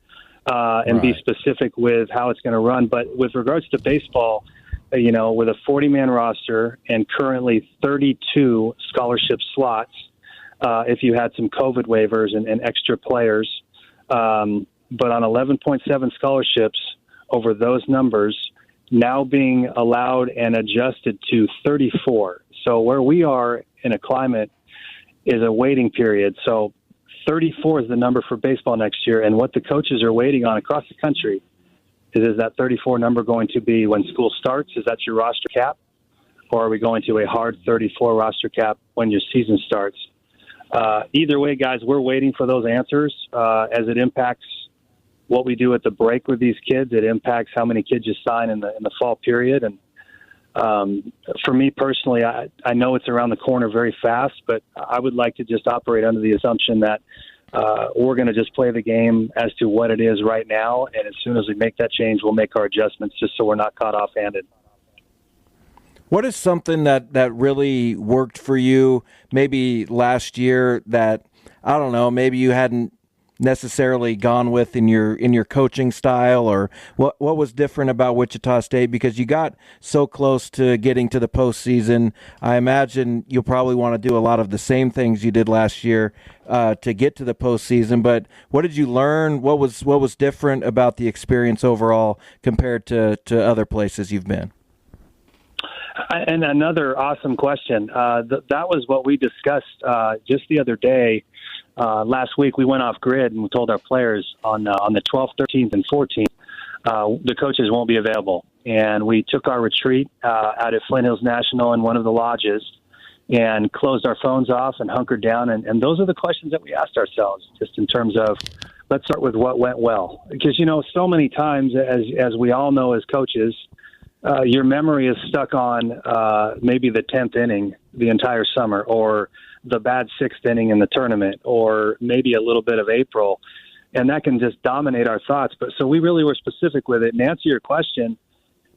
and be specific with how it's going to run. But with regards to baseball, with a 40-man roster and currently 32 scholarship slots, if you had some COVID waivers and extra players, but on 11.7 scholarships over those numbers, now being allowed and adjusted to 34. So where we are in a climate is a waiting period. So 34 is the number for baseball next year. And what the coaches are waiting on across the country is that 34 number going to be when school starts? Is that your roster cap? Or are we going to a hard 34 roster cap when your season starts? Either way, guys, we're waiting for those answers as it impacts what we do at the break with these kids. It impacts how many kids you sign in the fall period. And for me personally, I know it's around the corner very fast, but I would like to just operate under the assumption that we're going to just play the game as to what it is right now. And as soon as we make that change, we'll make our adjustments just so we're not caught off-handed. What is something that really worked for you maybe last year that, I don't know, maybe you hadn't necessarily gone with in your coaching style, or what was different about Wichita State? Because you got so close to getting to the postseason. I imagine you'll probably want to do a lot of the same things you did last year to get to the postseason. But what did you learn? What was different about the experience overall compared to other places you've been? And another awesome question. That was what we discussed just the other day. Last week, we went off grid and we told our players on the 12th, 13th, and 14th, the coaches won't be available. And we took our retreat out at Flint Hills National in one of the lodges and closed our phones off and hunkered down. And those are the questions that we asked ourselves, just in terms of, let's start with what went well. Because, so many times, as we all know as coaches, your memory is stuck on maybe the 10th inning the entire summer, or the bad 6th inning in the tournament, or maybe a little bit of April, and that can just dominate our thoughts. But so we really were specific with it. And to answer your question,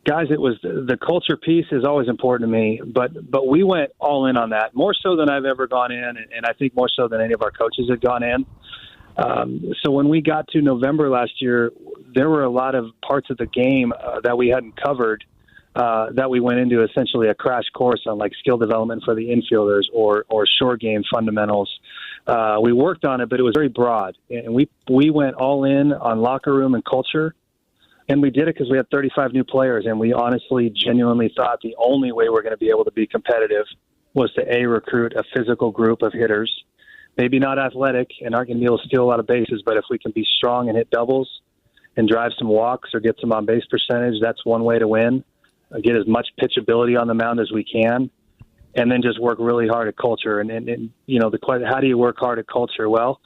guys, it was the culture piece is always important to me, but we went all in on that, more so than I've ever gone in, and I think more so than any of our coaches had gone in. So when we got to November last year, there were a lot of parts of the game that we hadn't covered, that we went into essentially a crash course on, like skill development for the infielders or short game fundamentals. We worked on it, but it was very broad. And we went all in on locker room and culture. And we did it because we had 35 new players. And we honestly, genuinely thought the only way we're going to be able to be competitive was to, recruit a physical group of hitters. Maybe not athletic and aren't going to be able to steal a lot of bases, but if we can be strong and hit doubles and drive some walks or get some on-base percentage, that's one way to win. Get as much pitchability on the mound as we can, and then just work really hard at culture. And the question, how do you work hard at culture? Well,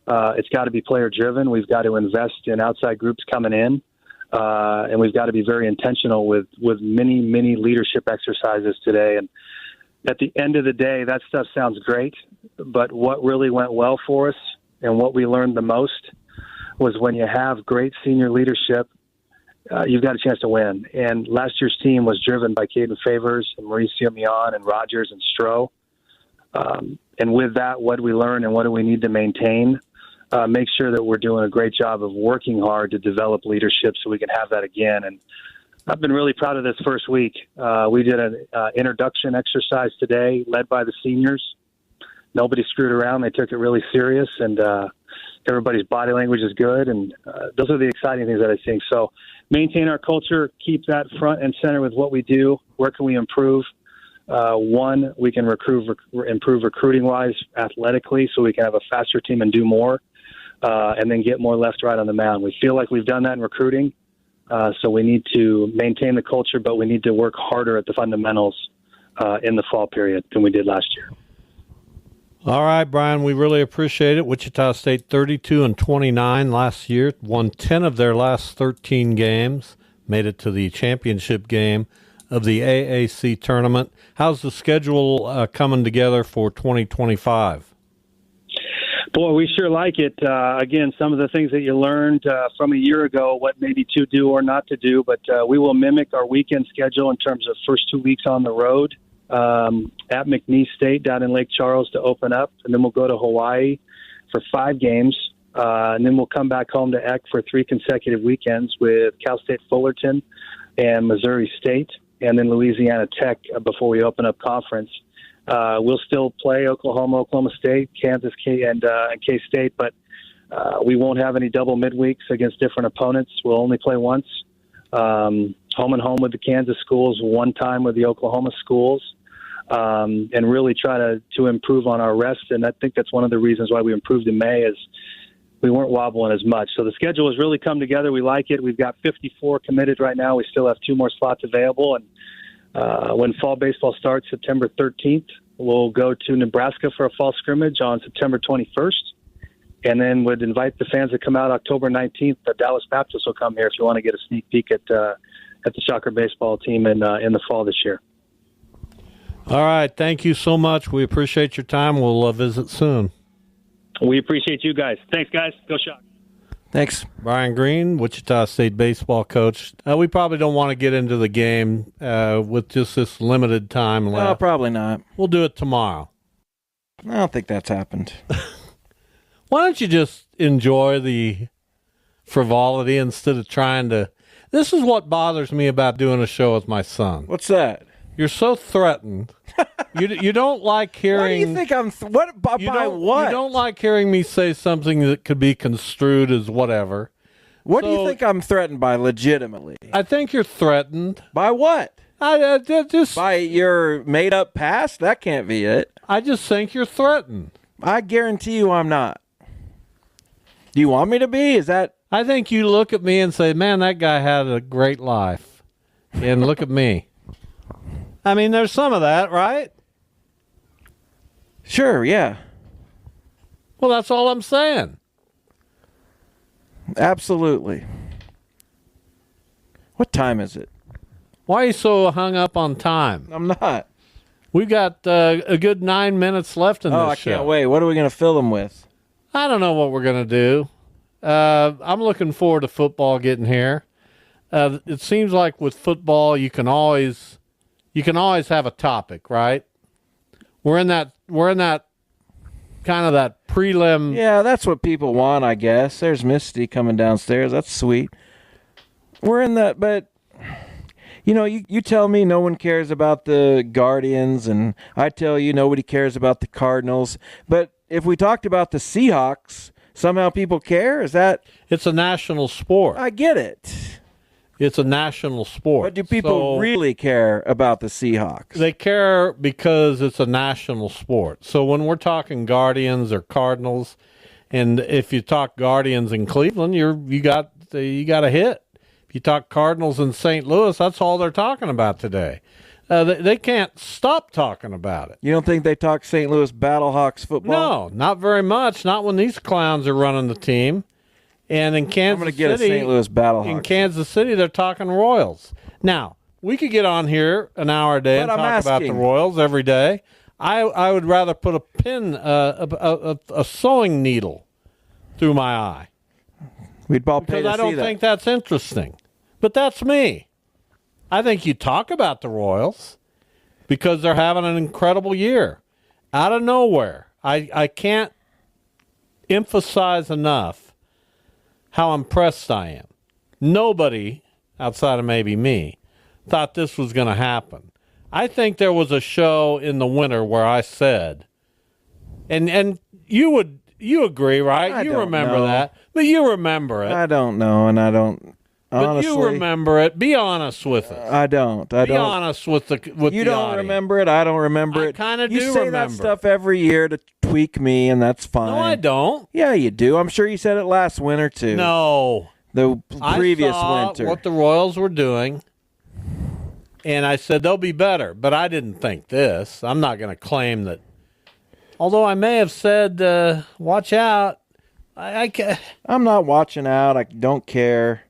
it's got to be player-driven. We've got to invest in outside groups coming in, and we've got to be very intentional with many, many leadership exercises today. And at the end of the day, that stuff sounds great, but what really went well for us and what we learned the most was when you have great senior leadership, you've got a chance to win. And last year's team was driven by Caden Favors and Mauricio Mion and Rogers and Stroh. And with that, what do we learn and what do we need to maintain? Make sure that we're doing a great job of working hard to develop leadership so we can have that again. And I've been really proud of this first week. We did an introduction exercise today led by the seniors. Nobody screwed around. They took it really serious, and everybody's body language is good. And those are the exciting things that I think. So maintain our culture, keep that front and center with what we do. Where can we improve? One, we can improve recruiting-wise athletically so we can have a faster team and do more, and then get more left-right on the mound. We feel like we've done that in recruiting, so we need to maintain the culture, but we need to work harder at the fundamentals in the fall period than we did last year. All right, Brian, we really appreciate it. Wichita State 32-29 last year, won 10 of their last 13 games, made it to the championship game of the AAC tournament. How's the schedule coming together for 2025? Boy, we sure like it. Again, some of the things that you learned from a year ago, what maybe to do or not to do, but we will mimic our weekend schedule in terms of first 2 weeks on the road. At McNeese State down in Lake Charles to open up, and then we'll go to Hawaii for 5 games, and then we'll come back home to Eck for 3 consecutive weekends with Cal State Fullerton and Missouri State, and then Louisiana Tech before we open up conference. We'll still play Oklahoma, Oklahoma State, Kansas, and K-State, but we won't have any double midweeks against different opponents. We'll only play once. Home and home with the Kansas schools, one time with the Oklahoma schools. And really try to improve on our rest. And I think that's one of the reasons why we improved in May is we weren't wobbling as much. So the schedule has really come together. We like it. We've got 54 committed right now. We still have 2 more slots available. And When fall baseball starts September 13th, we'll go to Nebraska for a fall scrimmage on September 21st. And then would invite the fans to come out October 19th. The Dallas Baptists will come here if you want to get a sneak peek at the Shocker baseball team in the fall this year. All right. Thank you so much. We appreciate your time. We'll visit soon. We appreciate you guys. Thanks, guys. Go Shocker. Thanks. Brian Green, Wichita State baseball coach. We probably don't want to get into the game with just this limited time left. No, probably not. We'll do it tomorrow. I don't think that's happened. Why don't you just enjoy the frivolity instead of trying to... This is what bothers me about doing a show with my son. What's that? You're so threatened. You don't like hearing... What do you think I'm... By what? You don't like hearing me say something that could be construed as whatever. What do you think I'm threatened by legitimately? I think you're threatened. By what? Just by your made-up past? That can't be it. I just think you're threatened. I guarantee you I'm not. Do you want me to be? Is that... I think you look at me and say, man, that guy had a great life. And look at me. I mean, there's some of that, right? Sure, yeah. Well, that's all I'm saying. Absolutely. What time is it? Why are you so hung up on time? I'm not. We've got a good 9 minutes left in this show. I can't wait. What are we going to fill them with? I don't know what we're going to do. I'm looking forward to football getting here. It seems like with football, you can always have a topic, right? We're in that kind of that prelim. Yeah, that's what people want, I guess. There's Misty coming downstairs. That's sweet. We're in that, but you tell me no one cares about the Guardians, and I tell you nobody cares about the Cardinals. But if we talked about the Seahawks, somehow people care? Is that... It's a national sport. I get it. It's a national sport. But do people really care about the Seahawks? They care because it's a national sport. So when we're talking Guardians or Cardinals, and if you talk Guardians in Cleveland, you got a hit. If you talk Cardinals in St. Louis, that's all they're talking about today. They can't stop talking about it. You don't think they talk St. Louis Battlehawks football? No, not very much. Not when these clowns are running the team. And in Kansas I'm going to get City, a St. Louis Battlehawks. In Kansas City, they're talking Royals. Now, we could get on here an hour a day and talk about the Royals every day. I would rather put a pin, a sewing needle through my eye. We'd all pay to see that. Because I don't think that's interesting. But that's me. I think you talk about the Royals because they're having an incredible year. Out of nowhere. I can't emphasize enough how impressed I am. Nobody, outside of maybe me, thought this was going to happen. I think there was a show in the winter where I said, and you agree, right? You remember that. But you remember it. I don't know, and I don't... Honestly, but you remember it. Be honest with us. I don't. Be honest with the You don't audience. remember it. I don't remember it. I kind of do remember. You say that stuff every year to tweak me, and that's fine. No, I don't. Yeah, you do. I'm sure you said it last winter, too. No. The previous I saw winter. what the Royals were doing, and I said they'll be better. But I didn't think this. I'm not going to claim that. Although I may have said, watch out. I'm not watching out. I don't care.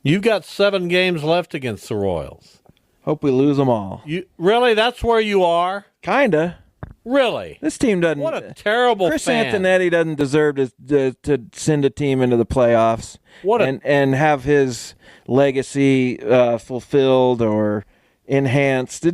You've got 7 games left against the Royals. Hope we lose them all. Really? That's where you are? Kinda. Really? This team doesn't... What a terrible Chris fan. Antonetti doesn't deserve to send a team into the playoffs and have his legacy fulfilled or enhanced.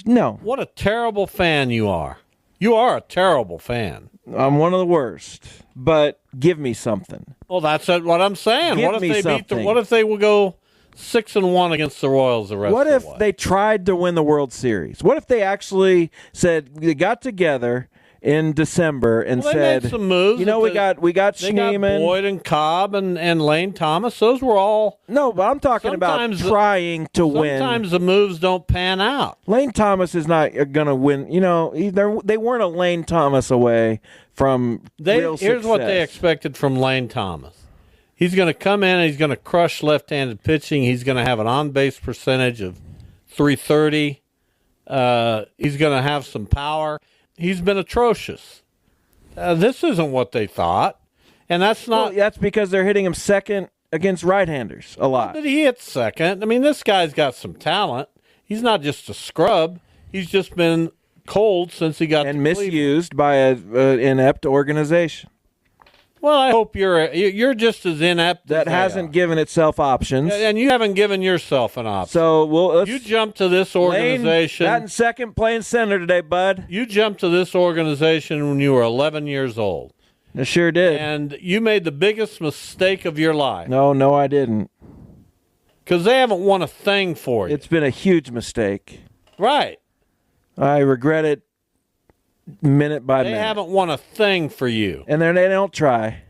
No. What a terrible fan you are. You are a terrible fan. I'm one of the worst, but give me something. Well, that's what I'm saying. Give what if me they something. What if they will go 6-1 against the Royals the rest What of if the way? they tried to win the World Series? What if they actually said they got together in December and said, made some moves. You know, we got Schneemann, got Boyd and Cobb and Lane Thomas. Those were all. No, but I'm talking about trying to win. Sometimes the moves don't pan out. Lane Thomas is not going to win. You know, they weren't a Lane Thomas away from real success. Here's what they expected from Lane Thomas. He's going to come in and he's going to crush left-handed pitching. He's going to have an on-base percentage of 330. He's going to have some power. He's been atrocious. This isn't what they thought. And that's not... Well, that's because they're hitting him second against right-handers a lot. But he hits second. I mean, this guy's got some talent. He's not just a scrub. He's just been cold since he got and misused by an inept organization. Well, I hope you're just as inept that as hasn't given itself options, and you haven't given yourself an option. So you jump to this organization. Lane, batting second, playing center today, bud. You jumped to this organization when you were 11 years old. I sure did. And you made the biggest mistake of your life. No, I didn't. Because they haven't won a thing for you. It's been a huge mistake. Right. I regret it minute by minute. They haven't won a thing for you. And they don't try.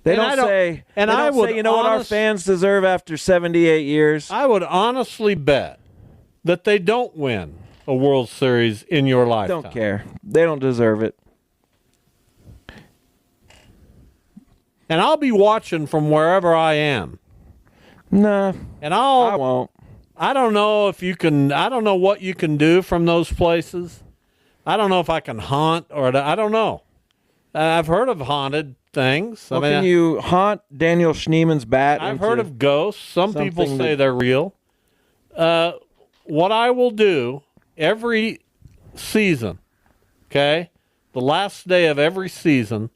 They don't say, you know what our fans deserve after 78 years? I would honestly bet that they don't win a World Series in your lifetime. Don't care. They don't deserve it. And I'll be watching from wherever I am. Nah. And I won't. I don't know if you can. I don't know what you can do from those places. I don't know if I can haunt I don't know. I've heard of haunted things. Well, can you haunt Daniel Schneeman's bat? I've heard of ghosts. Some people say they're real. What I will do every season, okay, the last day of every season,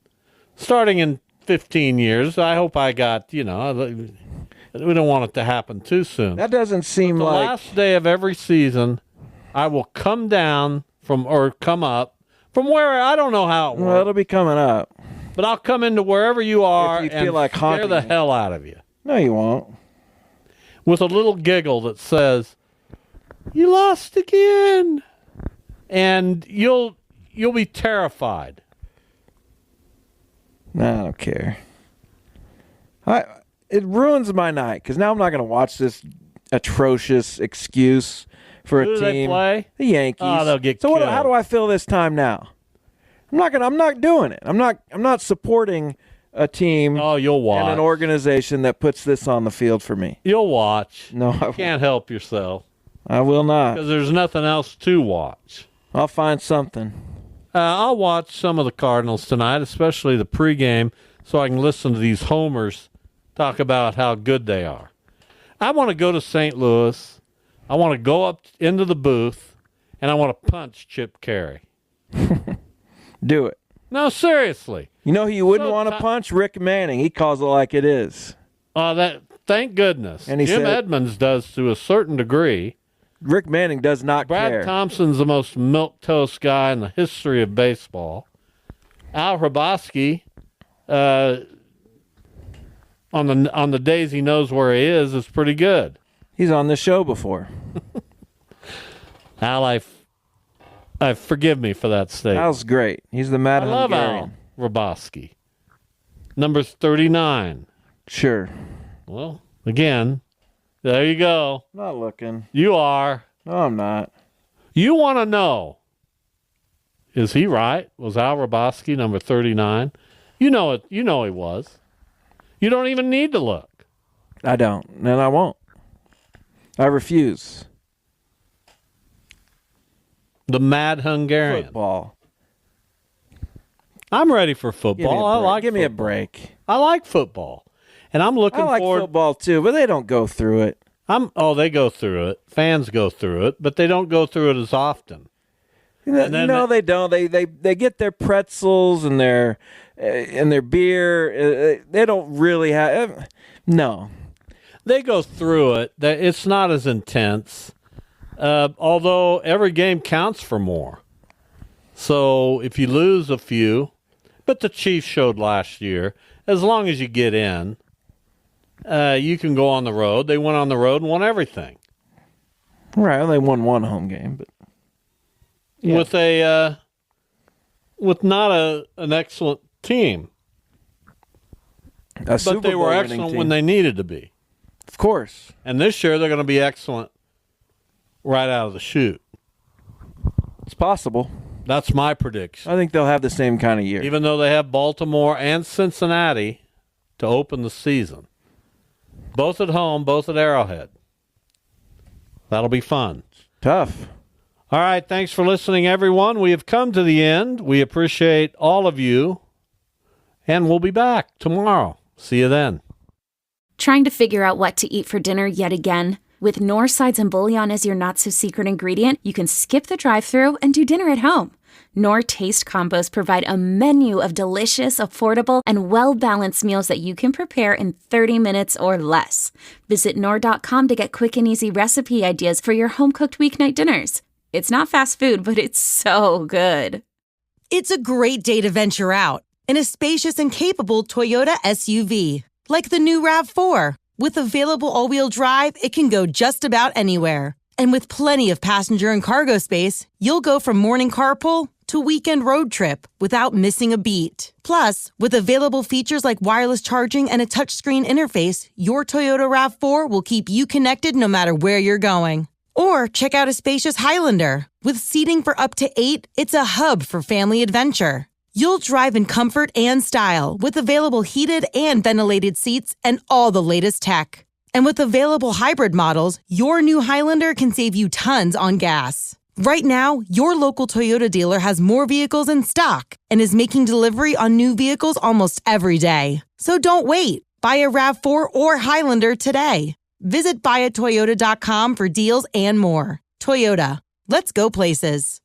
starting in 15 years, I hope I got, we don't want it to happen too soon. That doesn't seem the last day of every season, I will come down come up from where I don't know how it works. Well, it'll be coming up. But I'll come into wherever you are if you and feel like scare the hell out of you. No, you won't. With a little giggle that says, "You lost again," and you'll be terrified. No, I don't care. It ruins my night because now I'm not going to watch this atrocious excuse for Who a do they team. play? The Yankees. Oh, they'll get so killed. how do I feel this time now? I'm not doing it. I'm not supporting a team. Oh, you'll watch. And an organization that puts this on the field for me. You'll watch. No, you can't help yourself. I will not. Because there's nothing else to watch. I'll find something. I'll watch some of the Cardinals tonight, especially the pregame, so I can listen to these homers talk about how good they are. I want to go to St. Louis. I want to go up into the booth, and I want to punch Chip Carey. Do it. No, seriously. You know who you wouldn't want to punch? Rick Manning. He calls it like it is. Thank goodness. And Jim Edmonds does to a certain degree. Rick Manning does not care. Brad Thompson's the most milquetoast guy in the history of baseball. Al Hrabosky, on the days he knows where he is pretty good. He's on the show before. Al, I forgive me for that statement. Al's great. He's the Mad Hungarian. I love Al Hrabosky. Number 39. Sure. Well, again, there you go. Not looking. You are. No, I'm not. You want to know, is he right? Was Al Hrabosky number 39? You know it. You know he was. You don't even need to look. I don't, and I won't. I refuse. The Mad Hungarian. Football. I'm ready for football. Give me a break. I like football. And I'm looking forward. I like football too, but they don't go through it. They go through it. Fans go through it, but they don't go through it as often. No, they don't. They get their pretzels and their beer. They don't really have. No. They go through it. It's not as intense. Although every game counts for more. So if you lose a few, but the Chiefs showed last year, as long as you get in, you can go on the road. They went on the road and won everything. Right, well, they won one home game, but yeah. with not an excellent team. But they were excellent when they needed to be. Of course. And this year they're going to be excellent right out of the chute. It's possible. That's my prediction. I think they'll have the same kind of year. Even though they have Baltimore and Cincinnati to open the season. Both at home, both at Arrowhead. That'll be fun. Tough. All right, thanks for listening, everyone. We have come to the end. We appreciate all of you, and we'll be back tomorrow. See you then. Trying to figure out what to eat for dinner yet again? With Knorr sides and bouillon as your not-so-secret ingredient, you can skip the drive-thru and do dinner at home. Knorr Taste Combos provide a menu of delicious, affordable, and well-balanced meals that you can prepare in 30 minutes or less. Visit Knorr.com to get quick and easy recipe ideas for your home-cooked weeknight dinners. It's not fast food, but it's so good. It's a great day to venture out in a spacious and capable Toyota SUV, like the new RAV4. With available all-wheel drive, it can go just about anywhere. And with plenty of passenger and cargo space, you'll go from morning carpool to weekend road trip without missing a beat. Plus, with available features like wireless charging and a touchscreen interface, your Toyota RAV4 will keep you connected no matter where you're going. Or check out a spacious Highlander. With seating for up to 8, it's a hub for family adventure. You'll drive in comfort and style with available heated and ventilated seats and all the latest tech. And with available hybrid models, your new Highlander can save you tons on gas. Right now, your local Toyota dealer has more vehicles in stock and is making delivery on new vehicles almost every day. So don't wait. Buy a RAV4 or Highlander today. Visit buyatoyota.com for deals and more. Toyota. Let's go places.